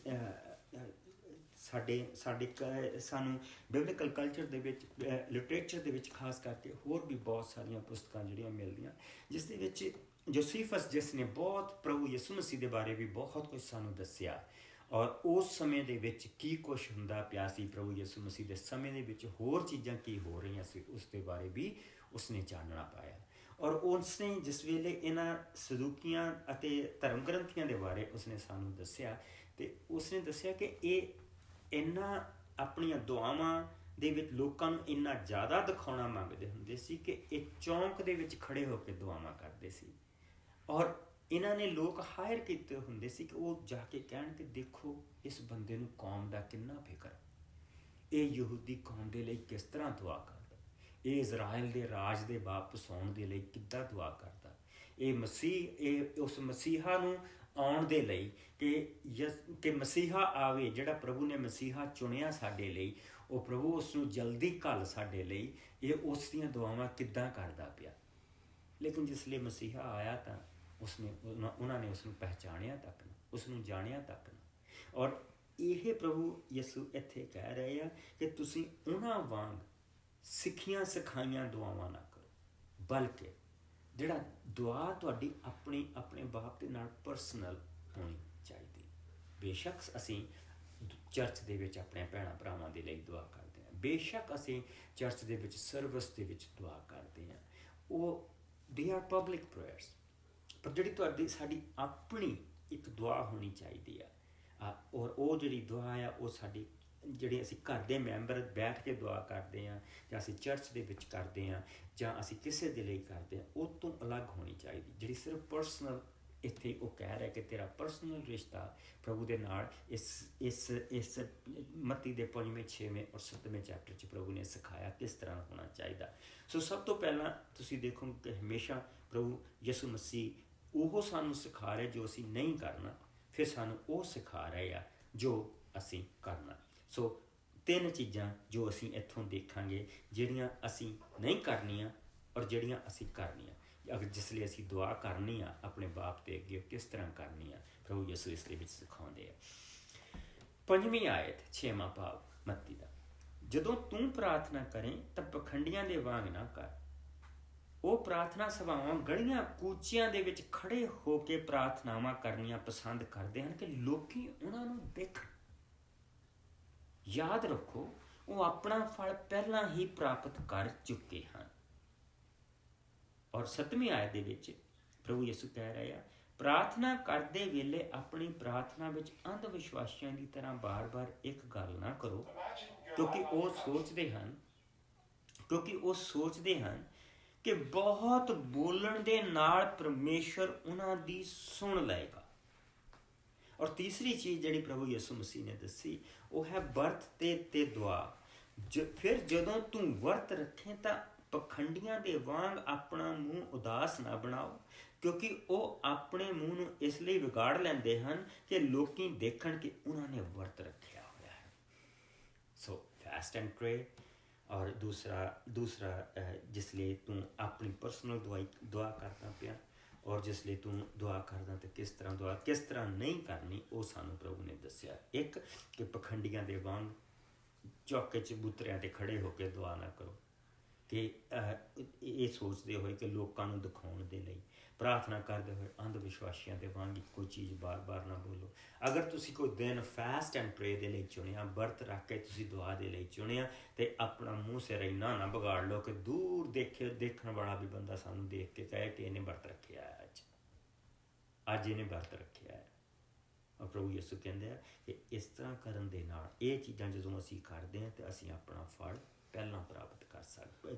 ਸਾਨੂੰ ਬਿਬਲੀਕਲ ਕਲਚਰ ਦੇ ਵਿੱਚ, ਲਿਟਰੇਚਰ ਦੇ ਵਿੱਚ ਖਾਸ ਕਰਕੇ ਹੋਰ ਵੀ ਬਹੁਤ ਸਾਰੀਆਂ ਪੁਸਤਕਾਂ ਜਿਹੜੀਆਂ ਮਿਲਦੀਆਂ, ਜਿਸ ਦੇ ਵਿੱਚ ਜੋਸੀਫਸ ਜਿਸ ਨੇ ਬਹੁਤ ਪ੍ਰਭੂ ਯਿਸੂ ਮਸੀਹ ਦੇ ਬਾਰੇ ਵੀ ਬਹੁਤ ਕੁਝ ਸਾਨੂੰ ਦੱਸਿਆ, ਔਰ ਉਸ ਸਮੇਂ ਦੇ ਵਿੱਚ ਕੀ ਕੁਛ ਹੁੰਦਾ ਪਿਆ ਸੀ ਪ੍ਰਭੂ ਯਿਸੂ ਮਸੀਹ ਦੇ ਸਮੇਂ ਦੇ ਵਿੱਚ, ਹੋਰ ਚੀਜ਼ਾਂ ਕੀ ਹੋ ਰਹੀਆਂ ਸੀ, ਉਸ ਦੇ ਬਾਰੇ ਵੀ ਉਸਨੇ ਜਾਣਨਾ ਪਾਇਆ। ਔਰ ਉਸਨੇ ਜਿਸ ਵੇਲੇ ਇਹਨਾਂ ਸਦੂਕੀਆਂ ਅਤੇ ਧਰਮ ਗ੍ਰੰਥੀਆਂ ਦੇ ਬਾਰੇ ਉਸਨੇ ਸਾਨੂੰ ਦੱਸਿਆ, ਅਤੇ ਉਸਨੇ ਦੱਸਿਆ ਕਿ ਇਹ ਇਹਨਾਂ ਆਪਣੀਆਂ ਦੁਆਵਾਂ ਦੇ ਵਿੱਚ ਲੋਕਾਂ ਨੂੰ ਇੰਨਾ ਜ਼ਿਆਦਾ ਦਿਖਾਉਣਾ ਮੰਗਦੇ ਹੁੰਦੇ ਸੀ ਕਿ ਇਹ ਚੌਂਕ ਦੇ ਵਿੱਚ ਖੜੇ ਹੋ ਕੇ ਦੁਆਵਾਂ ਕਰਦੇ ਸੀ। ਔਰ ਇਹਨਾਂ ਨੇ ਲੋਕ ਹਾਇਰ ਕੀਤੇ ਹੁੰਦੇ ਸੀ ਕਿ ਉਹ ਜਾ ਕੇ ਕਹਿਣ ਕਿ ਦੇਖੋ ਇਸ ਬੰਦੇ ਨੂੰ ਕੌਮ ਦਾ ਕਿੰਨਾ ਫਿਕਰ, ਇਹ ਯਹੂਦੀ ਕੌਮ ਦੇ ਲਈ ਕਿਸ ਤਰ੍ਹਾਂ ਦੁਆ ਕਰਦਾ, ਇਹ ਇਜ਼ਰਾਈਲ ਦੇ ਰਾਜ ਦੇ ਵਾਪਸ ਆਉਣ ਦੇ ਲਈ ਕਿੱਦਾਂ ਦੁਆ ਕਰਦਾ, ਇਹ ਉਸ ਮਸੀਹਾ ਨੂੰ ਆਉਣ ਦੇ ਲਈ ਕਿ ਮਸੀਹਾ ਆਵੇ, ਜਿਹੜਾ ਪ੍ਰਭੂ ਨੇ ਮਸੀਹਾ ਚੁਣਿਆ ਸਾਡੇ ਲਈ, ਉਹ ਪ੍ਰਭੂ ਉਸ ਨੂੰ ਜਲਦੀ ਘੱਲ ਸਾਡੇ ਲਈ, ਇਹ ਉਸ ਦੀਆਂ ਦੁਆਵਾਂ ਕਿੱਦਾਂ ਕਰਦਾ ਪਿਆ। ਲੇਕਿਨ ਜਿਸ ਲਈ ਮਸੀਹਾ ਆਇਆ ਤਾਂ ਉਹਨਾਂ ਨੇ ਉਸ ਨੂੰ ਪਹਿਚਾਣਿਆ ਤੱਕ ਨਾ, ਉਸ ਨੂੰ ਜਾਣਿਆ ਤੱਕ ਨਾ। ਔਰ ਇਹ ਪ੍ਰਭੂ ਯਿਸੂ ਇੱਥੇ ਕਹਿ ਰਹੇ ਆ ਕਿ ਤੁਸੀਂ ਉਹਨਾਂ ਵਾਂਗ ਸਿੱਖੀਆਂ ਸਿਖਾਈਆਂ ਦੁਆਵਾਂ ਨਾ ਕਰੋ, ਬਲਕਿ ਜਿਹੜਾ ਦੁਆ ਤੁਹਾਡੀ ਆਪਣੇ ਬਾਪ ਦੇ ਨਾਲ ਪਰਸਨਲ ਹੋਣੀ ਚਾਹੀਦੀ। ਬੇਸ਼ੱਕ ਅਸੀਂ ਚਰਚ ਦੇ ਵਿੱਚ ਆਪਣੇ ਭੈਣਾਂ ਭਰਾਵਾਂ ਦੇ ਲਈ ਦੁਆ ਕਰਦੇ ਹਾਂ, ਬੇਸ਼ੱਕ ਅਸੀਂ ਚਰਚ ਦੇ ਵਿੱਚ ਸਰਵਿਸ ਦੇ ਵਿੱਚ ਦੁਆ ਕਰਦੇ ਹਾਂ, ਉਹ ਦੇ ਆਰ ਪਬਲਿਕ ਪ੍ਰੇਅਰਸ, ਪਰ ਜਿਹੜੀ ਸਾਡੀ ਆਪਣੀ ਇੱਕ ਦੁਆ ਹੋਣੀ ਚਾਹੀਦੀ ਆ। ਔਰ ਉਹ ਜਿਹੜੀ ਦੁਆ ਆ ਉਹ ਸਾਡੀ ਜਿਹੜੀ ਅਸੀਂ ਘਰ ਦੇ ਮੈਂਬਰ ਬੈਠ ਕੇ ਦੁਆ ਕਰਦੇ ਹਾਂ, ਜਾਂ ਅਸੀਂ ਚਰਚ ਦੇ ਵਿੱਚ ਕਰਦੇ ਹਾਂ, ਜਾਂ ਅਸੀਂ ਕਿਸੇ ਦੇ ਲਈ ਕਰਦੇ ਹਾਂ, ਉਹ ਤੋਂ ਅਲੱਗ ਹੋਣੀ ਚਾਹੀਦੀ, ਜਿਹੜੀ ਸਿਰਫ ਪਰਸਨਲ। ਇੱਥੇ ਉਹ ਕਹਿ ਰਿਹਾ ਕਿ ਤੇਰਾ ਪਰਸਨਲ ਰਿਸ਼ਤਾ ਪ੍ਰਭੂ ਦੇ ਨਾਲ ਇਸ ਮੱਤੀ ਦੇ 5ਵੇਂ 6ਵੇਂ ਔਰ 7ਵੇਂ ਚੈਪਟਰ 'ਚ ਪ੍ਰਭੂ ਨੇ ਸਿਖਾਇਆ ਕਿਸ ਤਰ੍ਹਾਂ ਹੋਣਾ ਚਾਹੀਦਾ। ਸੋ ਸਭ ਤੋਂ ਪਹਿਲਾਂ ਤੁਸੀਂ ਦੇਖੋਗੇ ਕਿ ਹਮੇਸ਼ਾ ਪ੍ਰਭੂ ਯਿਸੂ ਮਸੀਹ ਉਹ ਸਾਨੂੰ ਸਿਖਾ ਰਹੇ ਜੋ ਅਸੀਂ ਨਹੀਂ ਕਰਨਾ, ਫਿਰ ਸਾਨੂੰ ਉਹ ਸਿਖਾ ਰਹੇ ਆ ਜੋ ਅਸੀਂ ਕਰਨਾ। ਸੋ 3 ਚੀਜ਼ਾਂ ਜੋ ਅਸੀਂ ਇੱਥੋਂ ਦੇਖਾਂਗੇ, ਜਿਹੜੀਆਂ ਅਸੀਂ ਨਹੀਂ ਕਰਨੀਆਂ ਔਰ ਜਿਹੜੀਆਂ ਅਸੀਂ ਕਰਨੀਆਂ। ਅਗਰ ਜਿਸ ਲਈ ਅਸੀਂ ਦੁਆ ਕਰਨੀ ਆ ਆਪਣੇ ਬਾਪ ਦੇ ਅੱਗੇ, ਕਿਸ ਤਰ੍ਹਾਂ ਕਰਨੀ ਆ, ਪ੍ਰਭੂ ਯਿਸੂ ਇਸ ਦੇ ਵਿੱਚ ਸਿਖਾਉਂਦੇ ਆ। 5ਵੀਂ ਆਇਤ 6ਵਾਂ ਭਾਵ ਮੱਤੀ ਦਾ, ਜਦੋਂ ਤੂੰ ਪ੍ਰਾਰਥਨਾ ਕਰੇ ਤਾਂ ਪਖੰਡੀਆਂ ਦੇ ਵਾਂਗ ਨਾ ਕਰ, ਉਹ ਪ੍ਰਾਰਥਨਾ ਸਭਾਵਾਂ ਗਲੀਆਂ ਕੂਚਿਆਂ ਦੇ ਵਿੱਚ ਖੜੇ ਹੋ ਕੇ ਪ੍ਰਾਰਥਨਾਵਾਂ ਕਰਨੀਆਂ ਪਸੰਦ ਕਰਦੇ ਹਨ ਕਿ ਲੋਕੀ ਉਹਨਾਂ ਨੂੰ ਦੇਖਣ। ਯਾਦ ਰੱਖੋ, ਉਹ ਆਪਣਾ ਫਲ ਪਹਿਲਾਂ ਹੀ ਪ੍ਰਾਪਤ ਕਰ ਚੁੱਕੇ ਹਨ। ਔਰ 7ਵੀਂ ਆਇਤ ਦੇ ਵਿੱਚ ਪ੍ਰਭੂ ਯਿਸੂ ਕਹਿ ਰਹੇ ਆ, ਪ੍ਰਾਰਥਨਾ ਕਰਦੇ ਵੇਲੇ ਆਪਣੀ ਪ੍ਰਾਰਥਨਾ ਵਿੱਚ ਅੰਧ ਵਿਸ਼ਵਾਸੀਆਂ ਦੀ ਤਰ੍ਹਾਂ ਬਾਰ-ਬਾਰ ਇੱਕ ਗੱਲ ਨਾ ਕਰੋ, ਕਿਉਂਕਿ ਉਹ ਸੋਚਦੇ ਹਨ ਕਿ ਬਹੁਤ ਬੋਲਣ ਦੇ ਨਾਲ ਪਰਮੇਸ਼ਰ ਉਹਨਾਂ ਦੀ ਸੁਣ ਲਏਗਾ। ਔਰ ਤੀਸਰੀ ਚੀਜ਼ ਜਿਹੜੀ ਪ੍ਰਭੂ ਯਿਸੂ ਮਸੀਹ ਨੇ ਦੱਸੀ ਉਹ ਹੈ ਵਰਤ ਤੇ ਦੁਆ। ਫਿਰ ਜਦੋਂ ਤੂੰ ਵਰਤ ਰੱਖੇ ਤਾਂ ਪਖੰਡੀਆਂ ਦੇ ਵਾਂਗ ਆਪਣਾ ਮੂੰਹ ਉਦਾਸ ਨਾ ਬਣਾਓ, ਕਿਉਂਕਿ ਉਹ ਆਪਣੇ ਮੂੰਹ ਨੂੰ ਇਸ ਲਈ ਵਿਗਾੜ ਲੈਂਦੇ ਹਨ ਕਿ ਲੋਕੀ ਦੇਖਣ ਕਿ ਉਹਨਾਂ ਨੇ ਵਰਤ ਰੱਖਿਆ ਹੋਇਆ ਹੈ। ਸੋ ਫਾਸਟ ਐਂਡ ਪ੍ਰੇ। ਔਰ ਦੂਸਰਾ ਜਿਸ ਲਈ ਤੂੰ ਆਪਣੀ ਪਰਸਨਲ ਦੁਆ ਕਰਦਾ ਪਿਆ, ਔਰ ਜਿਸ ਲਈ ਤੂੰ ਦੁਆ ਕਰਦਾ ਤੇ ਕਿਸ ਤਰ੍ਹਾਂ ਨਹੀਂ ਕਰਨੀ, ਉਹ ਸਾਨੂੰ ਪ੍ਰਭੂ ਨੇ ਦੱਸਿਆ। ਇੱਕ ਕਿ ਪਖੰਡੀਆਂ ਦੇ ਵਾਂਗ ਚੌਕੇ ਚਬੂਤਰਿਆਂ 'ਤੇ ਖੜੇ ਹੋ ਕੇ ਦੁਆ ਨਾ ਕਰੋ, ਕਿ ਇਹ ਸੋਚਦੇ ਹੋਏ ਕਿ ਲੋਕਾਂ ਨੂੰ ਦਿਖਾਉਣ ਦੇ ਲਈ ਪ੍ਰਾਰਥਨਾ ਕਰਦੇ ਹੋਏ ਅੰਧ ਵਿਸ਼ਵਾਸੀਆਂ ਦੇ ਵਾਂਗ ਇੱਕੋ ਚੀਜ਼ ਬਾਰ-ਬਾਰ ਨਾ ਬੋਲੋ। ਅਗਰ ਤੁਸੀਂ ਕੋਈ ਦਿਨ ਫਾਸਟ ਐਂਡ ਪ੍ਰੇ ਦੇ ਲਈ ਚੁਣਿਆ, ਵਰਤ ਰੱਖ ਕੇ ਤੁਸੀਂ ਦੁਆ ਦੇ ਲਈ ਚੁਣਿਆ, ਤੇ ਆਪਣਾ ਮੂੰਹ ਸਿਰ ਇੰਨਾ ਨਾ ਵਿਗਾੜ ਲਓ ਕਿ ਦੂਰ ਦੇਖਣ ਵਾਲਾ ਵੀ ਬੰਦਾ ਸਾਨੂੰ ਦੇਖ ਕੇ ਕਹੇ ਕਿ ਇਹਨੇ ਵਰਤ ਰੱਖਿਆ ਹੈ, ਅੱਜ ਇਹਨੇ ਵਰਤ ਰੱਖਿਆ ਹੈ। ਔਰ ਪ੍ਰਭੂ ਯਿਸੂ ਕਹਿੰਦੇ ਆ ਕਿ ਇਸ ਤਰ੍ਹਾਂ ਕਰਨ ਦੇ ਨਾਲ, ਇਹ ਚੀਜ਼ਾਂ ਜਦੋਂ ਅਸੀਂ ਕਰਦੇ ਹਾਂ ਤਾਂ ਅਸੀਂ ਆਪਣਾ ਫਲ ਪਹਿਲਾਂ ਪ੍ਰਾਪਤ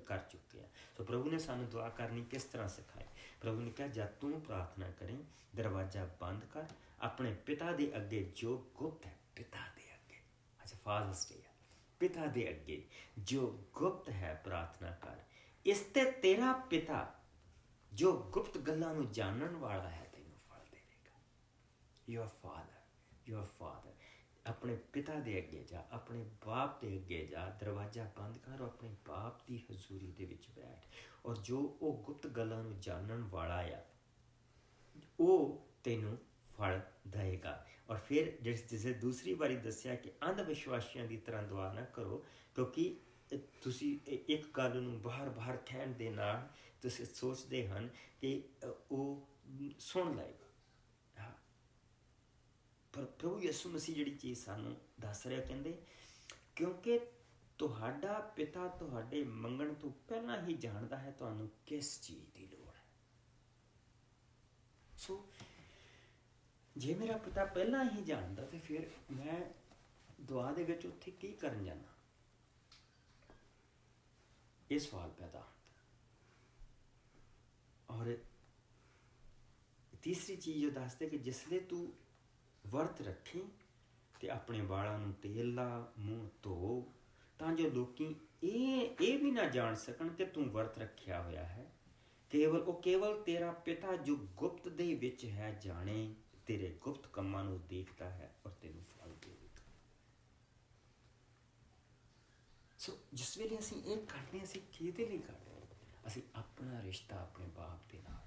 ਕਰ ਚੁੱਕੇ ਹਾਂ। ਸੋ ਪ੍ਰਭੂ ਨੇ ਸਾਨੂੰ ਦੁਆ ਕਰਨੀ ਕਿਸ ਤਰ੍ਹਾਂ ਸਿਖਾਈ। ਪ੍ਰਭੂ ਨੇ ਕਿਹਾ, ਜਦ ਤੂੰ ਪ੍ਰਾਰਥਨਾ ਕਰੇ ਦਰਵਾਜ਼ਾ ਬੰਦ ਕਰ, ਆਪਣੇ ਪਿਤਾ ਦੇ ਅੱਗੇ ਜੋ ਗੁਪਤ ਹੈ, ਪਿਤਾ ਦੇ ਅੱਗੇ, ਅੱਛਾ ਫਾਦਰਸ ਡੇ, ਪਿਤਾ ਦੇ ਅੱਗੇ ਜੋ ਗੁਪਤ ਹੈ ਪ੍ਰਾਰਥਨਾ ਕਰ, ਇਸ ਤੇ ਤੇਰਾ ਪਿਤਾ ਜੋ ਗੁਪਤ ਗੱਲਾਂ ਨੂੰ ਜਾਣਨ ਵਾਲਾ ਹੈ ਤੈਨੂੰ ਫਲ ਦੇਵੇਗਾ। your father ਆਪਣੇ ਪਿਤਾ ਦੇ ਅੱਗੇ ਜਾ, ਆਪਣੇ ਬਾਪ ਦੇ ਅੱਗੇ ਜਾ, ਦਰਵਾਜ਼ਾ ਬੰਦ ਕਰ, ਆਪਣੇ ਬਾਪ ਦੀ ਹਜ਼ੂਰੀ ਦੇ ਵਿੱਚ ਬੈਠ, ਔਰ ਜੋ ਉਹ ਗੁਪਤ ਗੱਲਾਂ ਨੂੰ ਜਾਣਨ ਵਾਲਾ ਆ ਉਹ ਤੈਨੂੰ ਫਲ ਦੇਵੇਗਾ। ਔਰ ਫਿਰ ਜਿਸੇ ਦੂਸਰੀ ਵਾਰੀ ਦੱਸਿਆ ਕਿ ਅੰਧ ਵਿਸ਼ਵਾਸੀਆਂ ਦੀ ਤਰ੍ਹਾਂ ਦੁਆ ਨਾ ਕਰੋ, ਕਿਉਂਕਿ ਤੁਸੀਂ ਇੱਕ ਗੱਲ ਨੂੰ ਬਾਰ-ਬਾਰ ਕਹਿਣ ਦੇ ਨਾਲ ਤੁਸੀਂ ਸੋਚਦੇ ਹਨ ਕਿ ਉਹ ਸੁਣ ਲਏਗਾ। ਪਰ ਪ੍ਰਭੂ ਯਿਸੂ ਮਸੀਹ ਜਿਹੜੀ ਚੀਜ਼ ਸਾਨੂੰ ਦੱਸ ਰਿਹਾ, ਕਹਿੰਦੇ ਕਿਉਂਕਿ ਤੁਹਾਡਾ ਪਿਤਾ ਤੁਹਾਡੇ ਮੰਗਣ ਤੋਂ ਪਹਿਲਾਂ ਹੀ ਜਾਣਦਾ ਹੈ ਤੁਹਾਨੂੰ ਕਿਸ ਚੀਜ਼ ਦੀ ਲੋੜ ਹੈ। ਸੋ ਜੇ ਮੇਰਾ ਪਿਤਾ ਪਹਿਲਾਂ ਹੀ ਜਾਣਦਾ ਤੇ ਫਿਰ ਮੈਂ ਦੁਆ ਦੇ ਵਿੱਚ ਉੱਥੇ ਕੀ ਕਰਨ ਜਾਣਾ, ਇਹ ਸਵਾਲ ਪੈਦਾ ਹੁੰਦਾ। ਔਰ ਤੀਸਰੀ ਚੀਜ਼ ਉਹ ਦੱਸਦੇ ਕਿ ਜਿਸਲੇ ਤੂੰ ਵਰਤ ਰੱਖੀ ਤੇ ਆਪਣੇ ਵਾਲਾਂ ਨੂੰ ਤੇਲ ਲਾ, ਮੂੰਹ ਧੋ, ਤਾਂ ਜੋ ਲੋਕੀ ਇਹ ਵੀ ਨਾ ਜਾਣ ਸਕਣ ਕਿ ਤੂੰ ਵਰਤ ਰੱਖਿਆ ਹੋਇਆ ਹੈ। ਕੇਵਲ ਤੇਰਾ ਪਿਤਾ ਜੋ ਗੁਪਤ ਦੇ ਵਿੱਚ ਹੈ ਜਾਣੇ, ਤੇਰੇ ਗੁਪਤ ਕੰਮਾਂ ਨੂੰ ਦੇਖਦਾ ਹੈ ਔਰ ਤੈਨੂੰ ਫਲ ਦੇਵੇਗਾ। ਸੋ ਜਿਸ ਵੇਲੇ ਅਸੀਂ ਇਹ ਕਰਦੇ ਹਾਂ, ਅਸੀਂ ਕਿਹਦੇ ਲਈ ਕਰਦੇ ਹਾਂ? ਅਸੀਂ ਆਪਣਾ ਰਿਸ਼ਤਾ ਆਪਣੇ ਬਾਪ ਦੇ ਨਾਲ,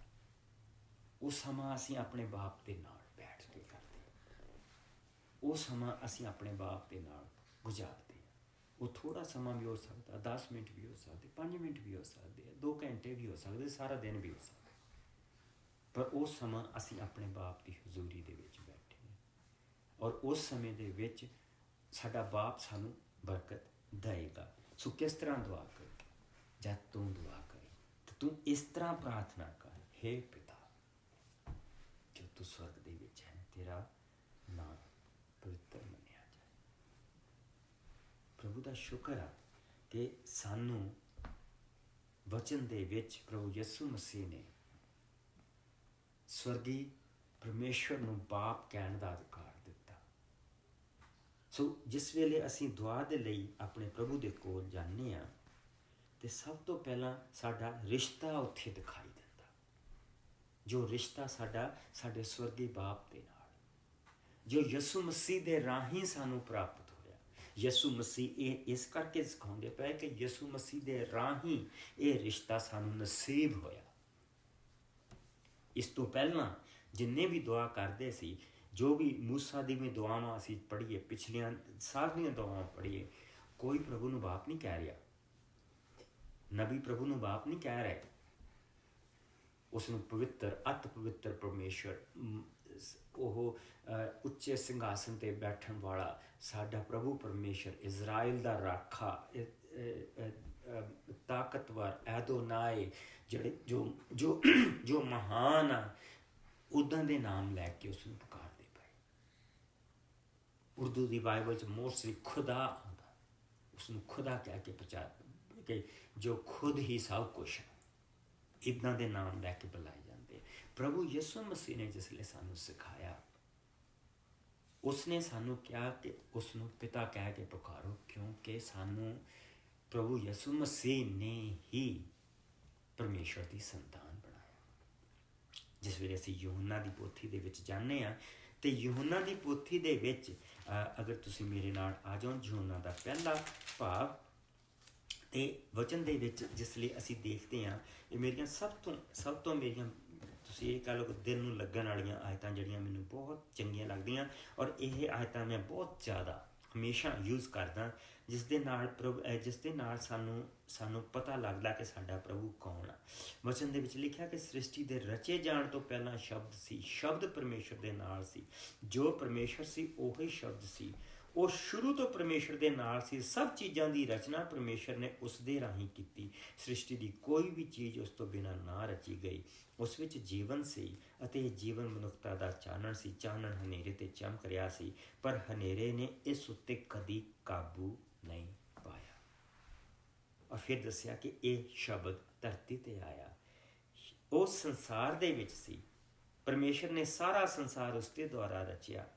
ਉਹ ਸਮਾਂ ਅਸੀਂ ਆਪਣੇ ਬਾਪ ਦੇ ਨਾਲ ਬੈਠ ਕੇ ਕਰਦੇ ਹਾਂ, ਉਹ ਸਮਾਂ ਅਸੀਂ ਆਪਣੇ ਬਾਪ ਦੇ ਨਾਲ ਗੁਜ਼ਾਰਦੇ ਹਾਂ। ਉਹ ਥੋੜ੍ਹਾ ਸਮਾਂ ਵੀ ਹੋ ਸਕਦਾ, 10 ਮਿੰਟ ਵੀ ਹੋ ਸਕਦੇ, 5 ਮਿੰਟ ਵੀ ਹੋ ਸਕਦੇ, 2 ਘੰਟੇ ਵੀ ਹੋ ਸਕਦੇ, ਸਾਰਾ ਦਿਨ ਵੀ ਹੋ ਸਕਦਾ, ਪਰ ਉਹ ਸਮਾਂ ਅਸੀਂ ਆਪਣੇ ਬਾਪ ਦੀ ਹਜ਼ੂਰੀ ਦੇ ਵਿੱਚ ਬੈਠੇ ਹਾਂ। ਔਰ ਉਸ ਸਮੇਂ ਦੇ ਵਿੱਚ ਸਾਡਾ ਬਾਪ ਸਾਨੂੰ ਬਰਕਤ ਦੇਵੇਗਾ। ਸੋ ਕਿਸ ਤਰ੍ਹਾਂ ਦੁਆ ਕਰੇ? ਜਦ ਤੂੰ ਦੁਆ ਕਰੇ ਤਾਂ ਤੂੰ ਇਸ ਤਰ੍ਹਾਂ ਪ੍ਰਾਰਥਨਾ ਕਰ, ਹੇ ਪਿਤਾ ਜੋ ਤੂੰ ਸਵਰਗ ਦੇ ਵਿੱਚ ਹੈ, ਤੇਰਾ ਨਾਮ ਪਵਿੱਤਰ ਮੰਨਿਆ ਜਾਏ। ਪ੍ਰਭੂ ਦਾ ਸ਼ੁਕਰ ਆ ਕਿ ਸਾਨੂੰ ਵਚਨ ਦੇ ਵਿੱਚ ਪ੍ਰਭੂ ਯਿਸੂ ਮਸੀਹ ਨੇ ਸਵਰਗੀ ਪਰਮੇਸ਼ਵਰ ਨੂੰ ਬਾਪ ਕਹਿਣ ਦਾ ਅਧਿਕਾਰ ਦਿੱਤਾ। ਸੋ ਜਿਸ ਵੇਲੇ ਅਸੀਂ ਦੁਆ ਦੇ ਲਈ ਆਪਣੇ ਪ੍ਰਭੂ ਦੇ ਕੋਲ ਜਾਂਦੇ ਹਾਂ ਤੇ ਸਭ ਤੋਂ ਪਹਿਲਾਂ ਸਾਡਾ ਰਿਸ਼ਤਾ ਉੱਥੇ ਦਿਖਾਈ ਦਿੰਦਾ, ਜੋ ਰਿਸ਼ਤਾ ਸਾਡੇ ਸਵਰਗੀ ਬਾਪ ਦੇ ਨਾਲ, ਜੋ ਯਿਸੂ ਮਸੀਹ ਦੇ ਰਾਹੀਂ ਸਾਨੂੰ ਪ੍ਰਾਪਤ ਹੋਇਆ। ਯਿਸੂ ਮਸੀਹ ਇਹ ਇਸ ਕਰਕੇ ਸਿਖਾਉਂਦੇ ਪਏ ਕਿ ਯਿਸੂ ਮਸੀਹ ਦੇ ਰਾਹੀਂ ਇਹ ਰਿਸ਼ਤਾ ਸਾਨੂੰ ਨਸੀਬ ਹੋਇਆ। ਇਸ ਤੋਂ ਪਹਿਲਾਂ ਜਿੰਨੇ ਵੀ ਦੁਆ ਕਰਦੇ ਸੀ, ਜੋ ਵੀ ਮੂਸਾ ਦੀ ਵੀ ਦੁਆਵਾਂ ਅਸੀਂ ਪੜ੍ਹੀਏ, ਪਿਛਲੀਆਂ ਸਾਰੀਆਂ ਦੁਆਵਾਂ ਪੜ੍ਹੀਏ, ਕੋਈ ਪ੍ਰਭੂ ਨੂੰ ਬਾਪ ਨਹੀਂ ਕਹਿ ਰਿਹਾ, ਨਬੀ ਪ੍ਰਭੂ ਨੂੰ ਬਾਪ ਨਹੀਂ ਕਹਿ ਰਹੇ, ਉਸ ਨੂੰ ਪਵਿੱਤਰ ਅਤ ਪਵਿੱਤਰ ਪਰਮੇਸ਼ਰ ਉਹ ਉੱਚੇ ਸਿੰਘਾਸਨ 'ਤੇ ਬੈਠਣ ਵਾਲਾ ਸਾਡਾ ਪ੍ਰਭੂ ਪਰਮੇਸ਼ਰ, ਇਜ਼ਰਾਈਲ ਦਾ ਰਾਖਾ, ਤਾਕਤਵਰ ਐਦੋਨਾਏ, ਜਿਹੜੇ ਜੋ ਮਹਾਨ ਆ, ਉੱਦਾਂ ਦੇ ਨਾਮ ਲੈ ਕੇ ਉਸ ਨੂੰ ਪੁਕਾਰਦੇ ਪਏ। ਉਰਦੂ ਦੀ ਬਾਈਬਲ 'ਚ ਮੋਸਟਲੀ ਖੁਦਾ ਆਉਂਦਾ, ਉਸ ਨੂੰ ਖੁਦਾ ਕਹਿ ਕੇ ਕਿ ਜੋ ਖੁਦ ਹੀ ਸਭ ਕੁਛ, ਇੱਦਾਂ ਦੇ ਨਾਮ ਲੈ ਕੇ ਬੁਲਾਏ ਜਾਂਦੇ। ਪ੍ਰਭੂ ਯਿਸੂ ਮਸੀਹ ਨੇ ਜਿਸ ਲਈ ਸਾਨੂੰ ਸਿਖਾਇਆ, ਉਸਨੇ ਸਾਨੂੰ ਕਿਹਾ ਕਿ ਉਸ ਨੂੰ ਪਿਤਾ ਕਹਿ ਕੇ ਪੁਕਾਰੋ, ਕਿਉਂਕਿ ਸਾਨੂੰ ਪ੍ਰਭੂ ਯਿਸੂ ਮਸੀਹ ਨੇ ਹੀ ਪਰਮੇਸ਼ਰ ਦੀ ਸੰਤਾਨ ਬਣਾਇਆ। ਜਿਸ ਵੇਲੇ ਅਸੀਂ ਯੂਹੰਨਾ ਦੀ ਪੋਥੀ ਦੇ ਵਿੱਚ ਜਾਂਦੇ ਹਾਂ, ਅਤੇ ਯੂਹੰਨਾ ਦੀ ਪੋਥੀ ਦੇ ਵਿੱਚ ਅਗਰ ਤੁਸੀਂ ਮੇਰੇ ਨਾਲ ਆ ਜਾਓ, ਯੂਹੰਨਾ ਦਾ ਪਹਿਲਾ ਭਾਵ ਅਤੇ ਵਚਨ ਦੇ ਵਿੱਚ ਜਿਸ ਲਈ ਅਸੀਂ ਦੇਖਦੇ ਹਾਂ, ਇਹ ਮੇਰੀਆਂ ਸਭ ਤੋਂ ਮੇਰੀਆਂ ਤੁਸੀਂ ਇਹ ਕਹਿ ਲਓ ਕਿ ਦਿਲ ਨੂੰ ਲੱਗਣ ਵਾਲੀਆਂ ਆਇਤਾਂ ਜਿਹੜੀਆਂ ਮੈਨੂੰ ਬਹੁਤ ਚੰਗੀਆਂ ਲੱਗਦੀਆਂ, ਔਰ ਇਹ ਆਇਤਾਂ ਮੈਂ ਬਹੁਤ ਜ਼ਿਆਦਾ ਹਮੇਸ਼ਾ ਯੂਜ਼ ਕਰਦਾ, ਜਿਸ ਦੇ ਨਾਲ ਸਾਨੂੰ ਪਤਾ ਲੱਗਦਾ ਕਿ ਸਾਡਾ ਪ੍ਰਭੂ ਕੌਣ ਆ। ਵਚਨ ਦੇ ਵਿੱਚ ਲਿਖਿਆ ਕਿ ਸ੍ਰਿਸ਼ਟੀ ਦੇ ਰਚੇ ਜਾਣ ਤੋਂ ਪਹਿਲਾਂ ਸ਼ਬਦ ਸੀ, ਸ਼ਬਦ ਪਰਮੇਸ਼ਰ ਦੇ ਨਾਲ ਸੀ, ਜੋ ਪਰਮੇਸ਼ਰ ਸੀ ਉਹੀ ਸ਼ਬਦ ਸੀ, ਉਹ ਸ਼ੁਰੂ ਤੋਂ ਪਰਮੇਸ਼ਰ ਦੇ ਨਾਲ ਸੀ। ਸਭ ਚੀਜ਼ਾਂ ਦੀ ਰਚਨਾ ਪਰਮੇਸ਼ਰ ਨੇ ਉਸ ਦੇ ਰਾਹੀਂ ਕੀਤੀ। ਸ੍ਰਿਸ਼ਟੀ ਦੀ ਕੋਈ ਵੀ ਚੀਜ਼ ਉਸ ਤੋਂ ਬਿਨਾਂ ਨਾ ਰਚੀ ਗਈ। ਉਸ ਵਿੱਚ ਜੀਵਨ ਸੀ ਅਤੇ ਇਹ ਜੀਵਨ ਮਨੁੱਖਤਾ ਦਾ ਚਾਨਣ ਸੀ। ਚਾਨਣ ਹਨੇਰੇ 'ਤੇ ਚਮਕ ਰਿਹਾ ਸੀ, ਪਰ ਹਨੇਰੇ ਨੇ ਇਸ ਉੱਤੇ ਕਦੀ ਕਾਬੂ ਨਹੀਂ ਪਾਇਆ। ਔਰ ਫਿਰ ਦੱਸਿਆ ਕਿ ਇਹ ਸ਼ਬਦ ਧਰਤੀ 'ਤੇ ਆਇਆ, ਉਹ ਸੰਸਾਰ ਦੇ ਵਿੱਚ ਸੀ। ਪਰਮੇਸ਼ਰ ਨੇ ਸਾਰਾ ਸੰਸਾਰ ਉਸ ਦੇ ਦੁਆਰਾ ਰਚਿਆ,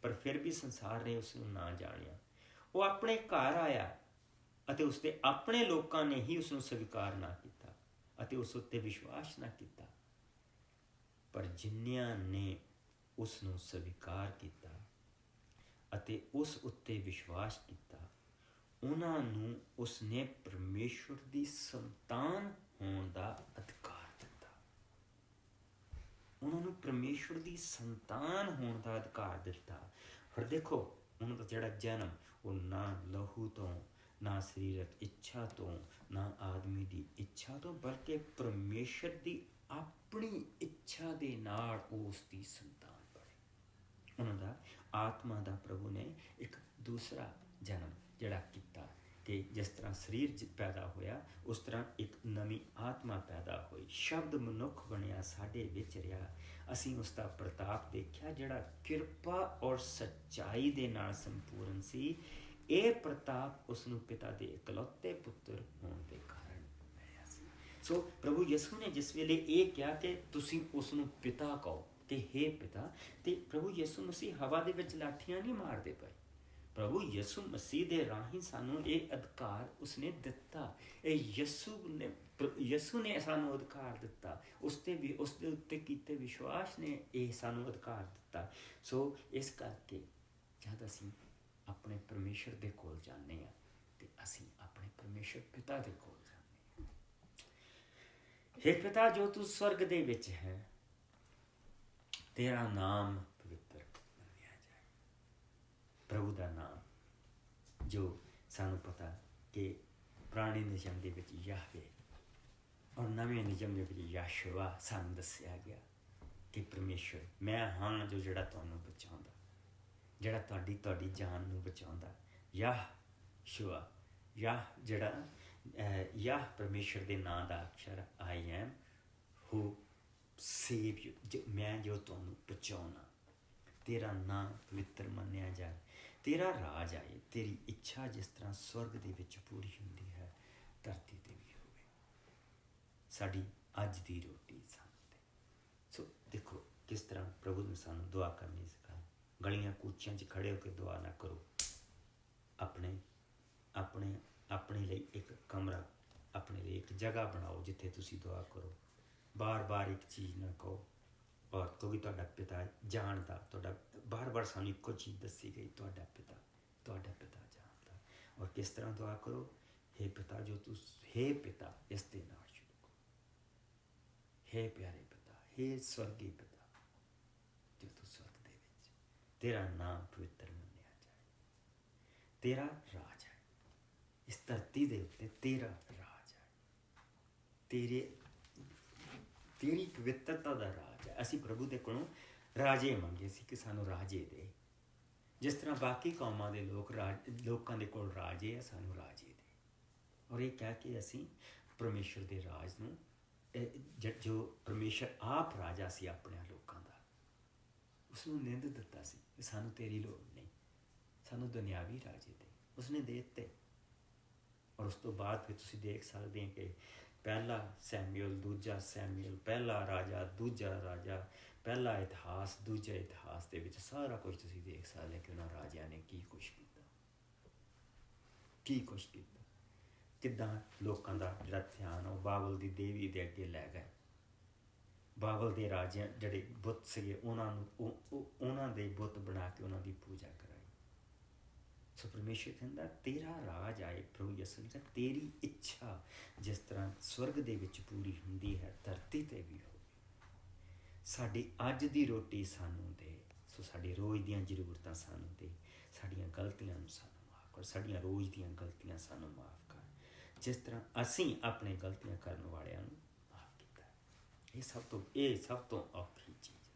ਪਰ ਫਿਰ ਵੀ ਸੰਸਾਰ ਨੇ ਉਸ ਨੂੰ ਨਾ ਜਾਣਿਆ। ਉਹ ਆਪਣੇ ਘਰ ਆਇਆ ਅਤੇ ਉਸਦੇ ਆਪਣੇ ਲੋਕਾਂ ਨੇ ਹੀ ਉਸ ਨੂੰ ਸਵੀਕਾਰ ਨਾ ਕੀਤਾ ਅਤੇ ਉਸ ਉੱਤੇ ਵਿਸ਼ਵਾਸ ਨਾ ਕੀਤਾ। ਪਰ ਜਿਨ੍ਹਾਂ ਨੇ ਉਸ ਨੂੰ ਸਵੀਕਾਰ ਕੀਤਾ ਅਤੇ ਉਸ ਉੱਤੇ ਵਿਸ਼ਵਾਸ ਕੀਤਾ, ਉਹਨਾਂ ਨੂੰ ਉਸਨੇ ਪਰਮੇਸ਼ਵਰ ਦੀ ਸੰਤਾਨ ਹੋਣ ਦਾ ਅਧਿਕਾਰ ਦਿੱਤਾ। ਉਹਨਾਂ ਨੂੰ ਪਰਮੇਸ਼ਵਰ ਦੀ ਸੰਤਾਨ ਹੋਣ ਦਾ ਅਧਿਕਾਰ ਦਿੱਤਾ। ਫਿਰ ਦੇਖੋ, ਉਹਨਾਂ ਦਾ ਜਿਹੜਾ ਜਨਮ, ਉਹ ਨਾ ਲਹੂ ਤੋਂ, ਨਾ ਸਰੀਰਕ ਇੱਛਾ ਤੋਂ, ਨਾ ਆਦਮੀ ਦੀ ਇੱਛਾ ਤੋਂ, ਬਲਕਿ ਪਰਮੇਸ਼ਰ ਦੀ ਆਪਣੀ ਇੱਛਾ ਦੇ ਨਾਲ ਉਸ ਦੀ ਸੰਤਾਨ ਬਣੇ। ਉਹਨਾਂ ਦਾ ਆਤਮਾ ਦਾ ਪ੍ਰਭੂ ਨੇ ਇੱਕ ਦੂਸਰਾ ਜਨਮ ਜਿਹੜਾ ਕੀਤਾ, ਕਿ ਜਿਸ ਤਰ੍ਹਾਂ ਸਰੀਰ ਪੈਦਾ ਹੋਇਆ, ਉਸ ਤਰ੍ਹਾਂ ਇੱਕ ਨਵੀਂ ਆਤਮਾ ਪੈਦਾ ਹੋਈ। ਸ਼ਬਦ ਮਨੁੱਖ ਬਣਿਆ, ਸਾਡੇ ਵਿੱਚ ਰਿਹਾ। ਅਸੀਂ ਉਸ ਦਾ ਪ੍ਰਤਾਪ ਦੇਖਿਆ, ਜਿਹੜਾ ਕਿਰਪਾ ਔਰ ਸੱਚਾਈ ਦੇ ਨਾਲ ਸੰਪੂਰਨ ਸੀ। ਇਹ ਪ੍ਰਤਾਪ ਉਸ ਨੂੰ ਪਿਤਾ ਦੇ ਇਕਲੌਤੇ ਪੁੱਤਰ ਹੋਣ ਦੇ ਕਾਰਨ ਮਿਲਿਆ ਸੀ। ਸੋ ਪ੍ਰਭੂ ਯਿਸੂ ਨੇ ਜਿਸ ਵੇਲੇ ਇਹ ਕਿਹਾ ਕਿ ਤੁਸੀਂ ਉਸ ਨੂੰ ਪਿਤਾ ਕਹੋ, ਕਿ ਹੇ ਪਿਤਾ, ਅਤੇ ਪ੍ਰਭੂ ਯਿਸੂ ਮਸੀਹ ਹਵਾ ਦੇ ਵਿੱਚ ਲਾਠੀਆਂ ਨਹੀਂ ਮਾਰਦੇ ਪਏ। ਪ੍ਰਭੂ ਯਿਸੂ ਮਸੀਹ ਦੇ ਰਾਹੀਂ ਸਾਨੂੰ ਇਹ ਅਧਿਕਾਰ ਉਸਨੇ ਦਿੱਤਾ। ਇਹ ਯਿਸੂ ਨੇ ਸਾਨੂੰ ਅਧਿਕਾਰ ਦਿੱਤਾ। ਉਸਦੇ ਉੱਤੇ ਕੀਤੇ ਵਿਸ਼ਵਾਸ ਨੇ ਇਹ ਸਾਨੂੰ ਅਧਿਕਾਰ ਦਿੱਤਾ। ਸੋ ਇਸ ਕਰਕੇ ਜਦ ਅਸੀਂ ਆਪਣੇ ਪਰਮੇਸ਼ਰ ਦੇ ਕੋਲ ਜਾਂਦੇ ਹਾਂ, ਅਤੇ ਅਸੀਂ ਆਪਣੇ ਪਰਮੇਸ਼ਰ ਪਿਤਾ ਦੇ ਕੋਲ ਜਾਂਦੇ ਹਾਂ। ਹੇ ਪਿਤਾ, ਜੋ ਤੂੰ ਸਵਰਗ ਦੇ ਵਿੱਚ ਹੈ, ਤੇਰਾ ਨਾਮ ਪਵਿੱਤਰ ਮੰਨਿਆ ਜਾਏ। ਪ੍ਰਭੂ ਦਾ ਨਾਮ, ਜੋ ਸਾਨੂੰ ਪਤਾ ਕਿ ਪੁਰਾਣੇ ਨਿਯਮ ਦੇ ਵਿੱਚ ਯਾਹਵੇ ਔਰ ਨਵੇਂ ਨਿਯਮ ਦੇ ਵਿੱਚ ਯਾਸ਼ੂਆ ਸਾਨੂੰ ਦੱਸਿਆ ਗਿਆ ਕਿ ਪਰਮੇਸ਼ਰ ਮੈਂ ਹਾਂ, ਜਿਹੜਾ ਤੁਹਾਨੂੰ ਬਚਾਉਂਦਾ, ਜਿਹੜਾ ਤੁਹਾਡੀ ਜਾਨ ਨੂੰ ਬਚਾਉਂਦਾ। ਯਾਸ਼ੂਆ, ਯਾਹ ਪਰਮੇਸ਼ਰ ਦੇ ਨਾਂ ਦਾ ਅਕਸ਼ਰ, I am who save you, ਮੈਂ ਜੋ ਤੁਹਾਨੂੰ ਬਚਾਉਣਾ। ਤੇਰਾ ਨਾਂ ਪਵਿੱਤਰ ਮੰਨਿਆ ਜਾਏ, ਤੇਰਾ ਰਾਜ ਆਏ, ਤੇਰੀ ਇੱਛਾ ਜਿਸ ਤਰ੍ਹਾਂ ਸਵਰਗ ਦੇ ਵਿੱਚ ਪੂਰੀ ਹੁੰਦੀ ਹੈ, ਧਰਤੀ 'ਤੇ ਵੀ ਹੋਵੇ। ਸਾਡੀ ਅੱਜ ਦੀ ਰੋਟੀ ਸਾਨੂੰ ਦੇ। ਸੋ ਦੇਖੋ ਕਿਸ ਤਰ੍ਹਾਂ ਪ੍ਰਭੂ ਨੇ ਸਾਨੂੰ ਦੁਆ ਕਰਨੀ ਸਿਖਾਈ। ਗਲੀਆਂ ਕੂਚਿਆਂ 'ਚ ਖੜ੍ਹੇ ਹੋ ਕੇ ਦੁਆ ਨਾ ਕਰੋ। ਆਪਣੇ ਲਈ ਇੱਕ ਕਮਰਾ, ਆਪਣੇ ਲਈ ਇੱਕ ਜਗ੍ਹਾ ਬਣਾਓ ਜਿੱਥੇ ਤੁਸੀਂ ਦੁਆ ਕਰੋ। ਬਾਰ-ਬਾਰ ਇੱਕ ਚੀਜ਼ ਨਾ ਕਹੋ। ਔਰ ਕਿਉਂਕਿ ਤੁਹਾਡਾ ਪਿਤਾ ਜਾਣਦਾ, ਬਾਰ-ਬਾਰ ਸਾਨੂੰ ਇੱਕੋ ਚੀਜ਼ ਦੱਸੀ ਗਈ, ਤੁਹਾਡਾ ਪਿਤਾ ਜਾਣਦਾ। ਔਰ ਕਿਸ ਤਰ੍ਹਾਂ ਦੁਆ ਕਰੋ, ਹੇ ਪਿਤਾ ਜੋ ਤੂੰ, ਹੇ ਪਿਤਾ, ਇਸ ਦੇ ਨਾਲ ਸ਼ੁਰੂ ਕਰੋ। ਹੇ ਪਿਆਰੇ ਪਿਤਾ, ਹੇ ਸਵਰਗੀ ਪਿਤਾ, ਜੋ ਤੂੰ ਸਵਰਗ ਦੇ ਵਿੱਚ, ਤੇਰਾ ਨਾਮ ਪਵਿੱਤਰ ਮੰਨਿਆ ਜਾਏ। ਤੇਰਾ ਰਾਜ ਹੈ ਇਸ ਧਰਤੀ ਦੇ ਉੱਤੇ, ਤੇਰਾ ਰਾਜ ਹੈ। तेरी पवित्रता का राज है। असी प्रभु के कोलों राजे मंगे सी कि सानू राजे दे, जिस तरह बाकी कौमां दे लोकां दे कोल राजे है, सानू राजे दे। और ये कह के असी परमेश्वर के राज नूं जो परमेश्वर आप राजा सी अपने लोकां दा, उसनूं निंद दिता सी कि सानू तेरी लोड़ नहीं, सानू दुनियावी राजे दे, उसने दे दिते। और उस तो बाद फिर तुसीं देख सकते हैं कि पहला सैमुअल, दूजा सैमुअल, पहला राजा, दूजा राजा, पहला इतिहास, दूजा इतिहास के विच सारा कुछ तुसीं देख सकते हैं कि उन्होंने राजिया ने की कुछ किया, की कुछ किया, किदां लोकां दा जिहड़ा ध्यान वो बाबल दी देवी दे अगे लै गए। बाबल दे राजे जिहड़े बुत सीगे उन्हां दे बुत बना के उन्हां दी पूजा कराई। सो परमेश्वर कहंदा तेरा राज आए प्रभु यसु जी, तेरी इच्छा जिस तरह स्वर्ग दे विच पूरी हुंदी है धरती ते भी हो। साडी अज दी रोटी सानू दे, सो साडी रोज़ दीयां जरूरतां सानू दे, साडीआं गलतियां नूं सानू माफ़ कर, साडीआं रोज़ दीयां गलतियां सानू माफ़ कर, जिस तरह असीं अपने गलतियां करन वालिआं नूं माफ़ कीता। ये सब तो औखी चीज़,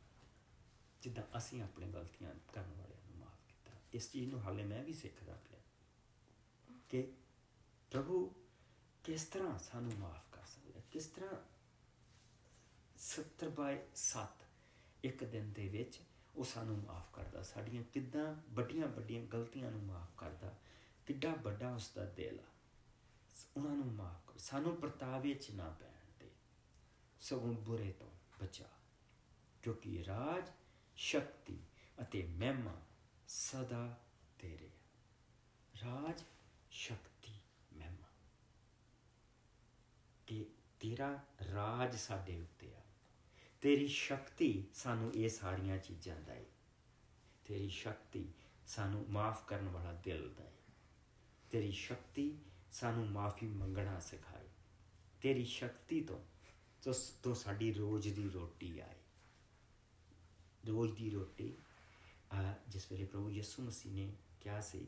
जिद्दां असीं अपने गलतियां करन वालिआं नूं माफ़ कीता। इस चीज़ नूं हाले मैं भी सिखदा पिया कि प्रभु किस तरह सानू माफ़ कर सकदा, किस तरह 70/7 एक दिन दे विच वो सानू माफ़ करदा, साडीआं किद्दां बड्डियां बड्डियां गलतियां नूं माफ़ करदा, किड्डा बड्डा उसदा दिल आ, उन्हां नूं माफ़ कर, सानू परतावे च ना पैण दे, सगों बुरे तो बचा, क्योंकि राज, शक्ति अते महिमा सदा तेरे। राज, शक्ति, महिमा, कि तेरा राज साडे उत्ते आ, तेरी शक्ति सानू ये सारियां चीज़ां दा है, तेरी शक्ति सानू माफ़ करन वाला दिल दा है, तेरी शक्ति सानू माफ़ी मंगना सिखाए, तेरी शक्ति तो साडी रोज़ दी रोटी आए। रोज़ दी रोटी जिस वेले प्रभु यसु मसीह ने कहा सी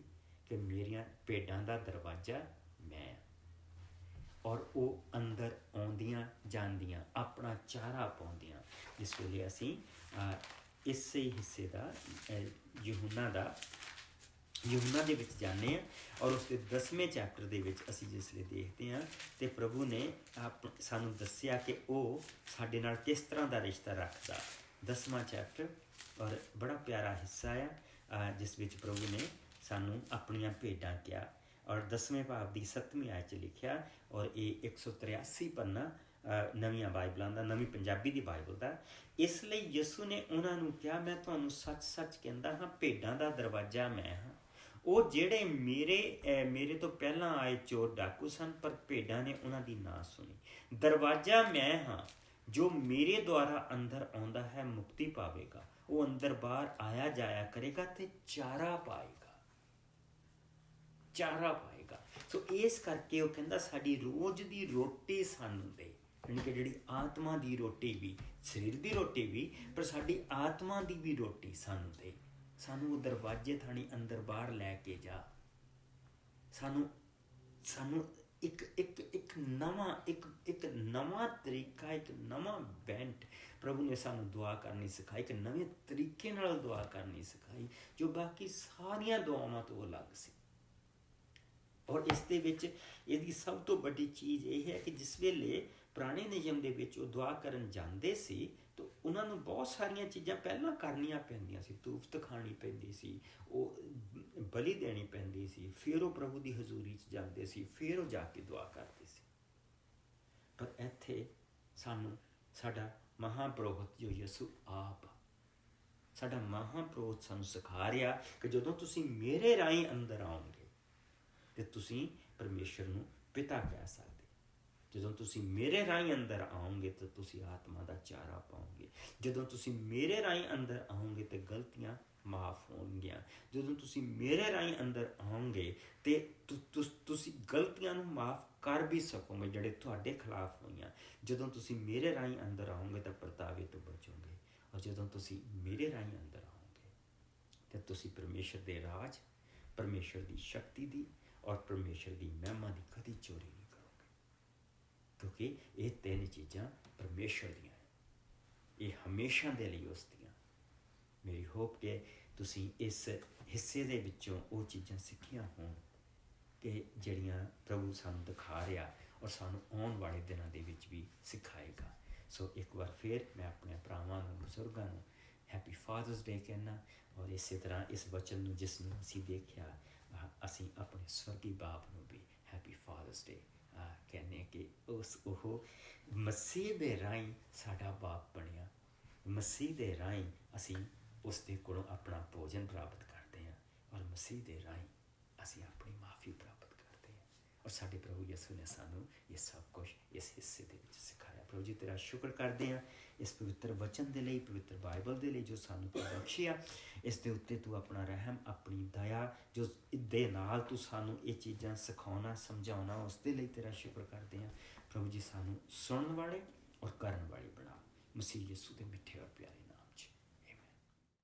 कि मेरियां भेडां दा दरवाजा मैं, और वो अंदर आउंदियां जांदियां अपना चारा पाउंदियां, जिस वेले असीं इस हिस्से दा यूहन्ना दे विच जाने हैं और उसके 10वें चैप्टर दे विच असीं जिसले देखते हैं तो प्रभु ने सानू दस्सिया कि वो साडे नाल किस तरह का रिश्ता रखदा। 10वां चैप्टर और बड़ा प्यारा हिस्सा है जिस विच प्रभु ने सानू अपनियां भेडां कहा, और 10वें भाव की 7वीं आयत लिखिया, और ये 183 पन्ना नवीं बाइबलों का, नवीं पंजाबी की बाइबल का। इसलिए यसू ने उन्होंने कहा, मैं तुहानू सच सच कहता हाँ, भेडां दा दरवाजा मैं हाँ। वो जेड़े मेरे तो पहला आए चोर डाकू सन, पर भेडां ने उन्होंने ना सुनी। दरवाजा मैं हाँ, जो मेरे द्वारा अंदर आंदा है मुक्ति पावेगा, वो अंदर बाहर आया जाया करेगा ते चारा पाएगा, चारा पाएगा। सो इस करके वो कहता साडी रोज़ की रोटी सानू दे, यानी कि जिहड़ी आत्मा की रोटी भी, शरीर की रोटी भी, पर साडी आत्मा की भी रोटी सानू दे। सानू वो दरवाजे थानी अंदर बाहर लैके जा, सानू एक नवा तरीका, एक नवा बेंट प्रभु ने सानू दुआ करनी सिखाई, एक नवे तरीके नाल दुआ करनी सिखाई, जो बाकी सारिया दुआवां तो अलग सी। और इस दे विच इहदी सब तो बड़ी चीज़ यह है कि जिस वेले पुराने नियम दे विच वो दुआ करन जांदे सी तो उन्होंने बहुत सारिया चीज़ां पहलां करनियां पैंदियां सी, तूफत खानी पैंदी सी, वो बलि देनी पैंदी सी, फिर वो प्रभु की हजूरी च जाते सी, फिर वो जाके दुआ करते सी। पर इत्थे सानू साडा महापुरोहित जो यसू आप, साडा महापुरोहित सानू सिखा रहा कि जदों तुसीं मेरे राही अंदर आओगे तो तुसीं परमेश्वर नूं पिता कह सकते, जदों तुसीं मेरे राही अंदर आओगे तो तुसीं आत्मा का चारा पाओगे, जदों तुसीं मेरे राही अंदर आओगे तो गलतियां माफ़ होणगियां, जदों तुसीं मेरे राही अंदर आओगे तो तुसीं गलतियां नूं माफ़ कर भी सकोगे जिहड़े तुहाडे खिलाफ होईयां, जदों तुसीं मेरे राही अंदर आओगे तो परतावे तो बचोगे, और जदों तुसीं मेरे राही अंदर आओगे तो तुसीं परमेश्वर दे राज, परमेश्वर की शक्ति की और परमेश्वर की महिमा की कदी चोरी नहीं करोगे, क्योंकि ये तीन चीज़ां परमेश्वर दियां हैं, ਇਹ ਹਮੇਸ਼ਾ ਦੇ ਲਈ ਉਸ ਦੀਆਂ। ਮੇਰੀ ਹੋਪ ਕਿ ਤੁਸੀਂ ਇਸ ਹਿੱਸੇ ਦੇ ਵਿੱਚੋਂ ਉਹ ਚੀਜ਼ਾਂ ਸਿੱਖੀਆਂ ਹੋਣ ਕਿ ਜਿਹੜੀਆਂ ਪ੍ਰਭੂ ਸਾਨੂੰ ਦਿਖਾ ਰਿਹਾ ਔਰ ਸਾਨੂੰ ਆਉਣ ਵਾਲੇ ਦਿਨਾਂ ਦੇ ਵਿੱਚ ਵੀ ਸਿਖਾਏਗਾ। ਸੋ ਇੱਕ ਵਾਰ ਫਿਰ ਮੈਂ ਆਪਣੇ ਭਰਾਵਾਂ ਨੂੰ, ਬਜ਼ੁਰਗਾਂ ਨੂੰ ਹੈਪੀ ਫਾਦਰਸ ਡੇ ਕਹਿਣਾ। ਔਰ ਇਸੇ ਤਰ੍ਹਾਂ ਇਸ ਵਚਨ ਨੂੰ ਜਿਸ ਨੂੰ ਅਸੀਂ ਦੇਖਿਆ, ਅਸੀਂ ਆਪਣੇ ਸਵਰਗੀ ਬਾਪ ਨੂੰ ਵੀ ਹੈਪੀ ਫਾਦਰਸ ਡੇ ਕਹਿੰਦੇ ਕਿ ਉਹ ਮਸੀਹ ਦੇ ਰਾਹੀਂ ਸਾਡਾ ਬਾਪ ਬਣਿਆ। ਮਸੀਹ ਦੇ ਰਾਹੀਂ ਅਸੀਂ ਉਸ ਦੇ ਕੋਲੋਂ ਆਪਣਾ ਭੋਜਨ ਪ੍ਰਾਪਤ ਕਰਦੇ ਹਾਂ ਔਰ ਮਸੀਹ ਦੇ ਰਾਹੀਂ ਅਸੀਂ ਆਪਣੀ ਮਾਫੀ ਪ੍ਰਾਪਤ ਕਰਦੇ ਹਾਂ। ਔਰ ਸਾਡੇ ਪ੍ਰਭੂ ਯਿਸੂ ਨੇ ਸਾਨੂੰ ਇਹ ਸਭ ਕੁਝ ਇਸ ਹਿੱਸੇ ਦੇ ਵਿੱਚ ਸਿਖਾਇਆ। ਪ੍ਰਭੂ ਜੀ ਤੇਰਾ ਸ਼ੁਕਰ ਕਰਦੇ ਹਾਂ ਇਸ ਪਵਿੱਤਰ ਵਚਨ ਦੇ ਲਈ, ਪਵਿੱਤਰ ਬਾਈਬਲ ਦੇ ਲਈ ਜੋ ਸਾਨੂੰ ਤੂੰ ਬਖਸ਼ਿਆ। ਇਸ ਦੇ ਉੱਤੇ ਤੂੰ ਆਪਣਾ ਰਹਿਮ, ਆਪਣੀ ਦਇਆ ਜੋ ਦੇ ਨਾਲ ਤੂੰ ਸਾਨੂੰ ਇਹ ਚੀਜ਼ਾਂ ਸਿਖਾਉਣਾ, ਸਮਝਾਉਣਾ, ਉਸ ਦੇ ਲਈ ਤੇਰਾ ਸ਼ੁਕਰ ਕਰਦੇ ਹਾਂ। ਪ੍ਰਭੂ ਜੀ ਸਾਨੂੰ ਸੁਣਨ ਵਾਲੇ ਔਰ ਕਰਨ ਵਾਲੇ ਬਣਾ, ਮਸੀਹ ਯਿਸੂ ਦੇ ਮਿੱਠੇ ਔਰ ਪਿਆਰੇ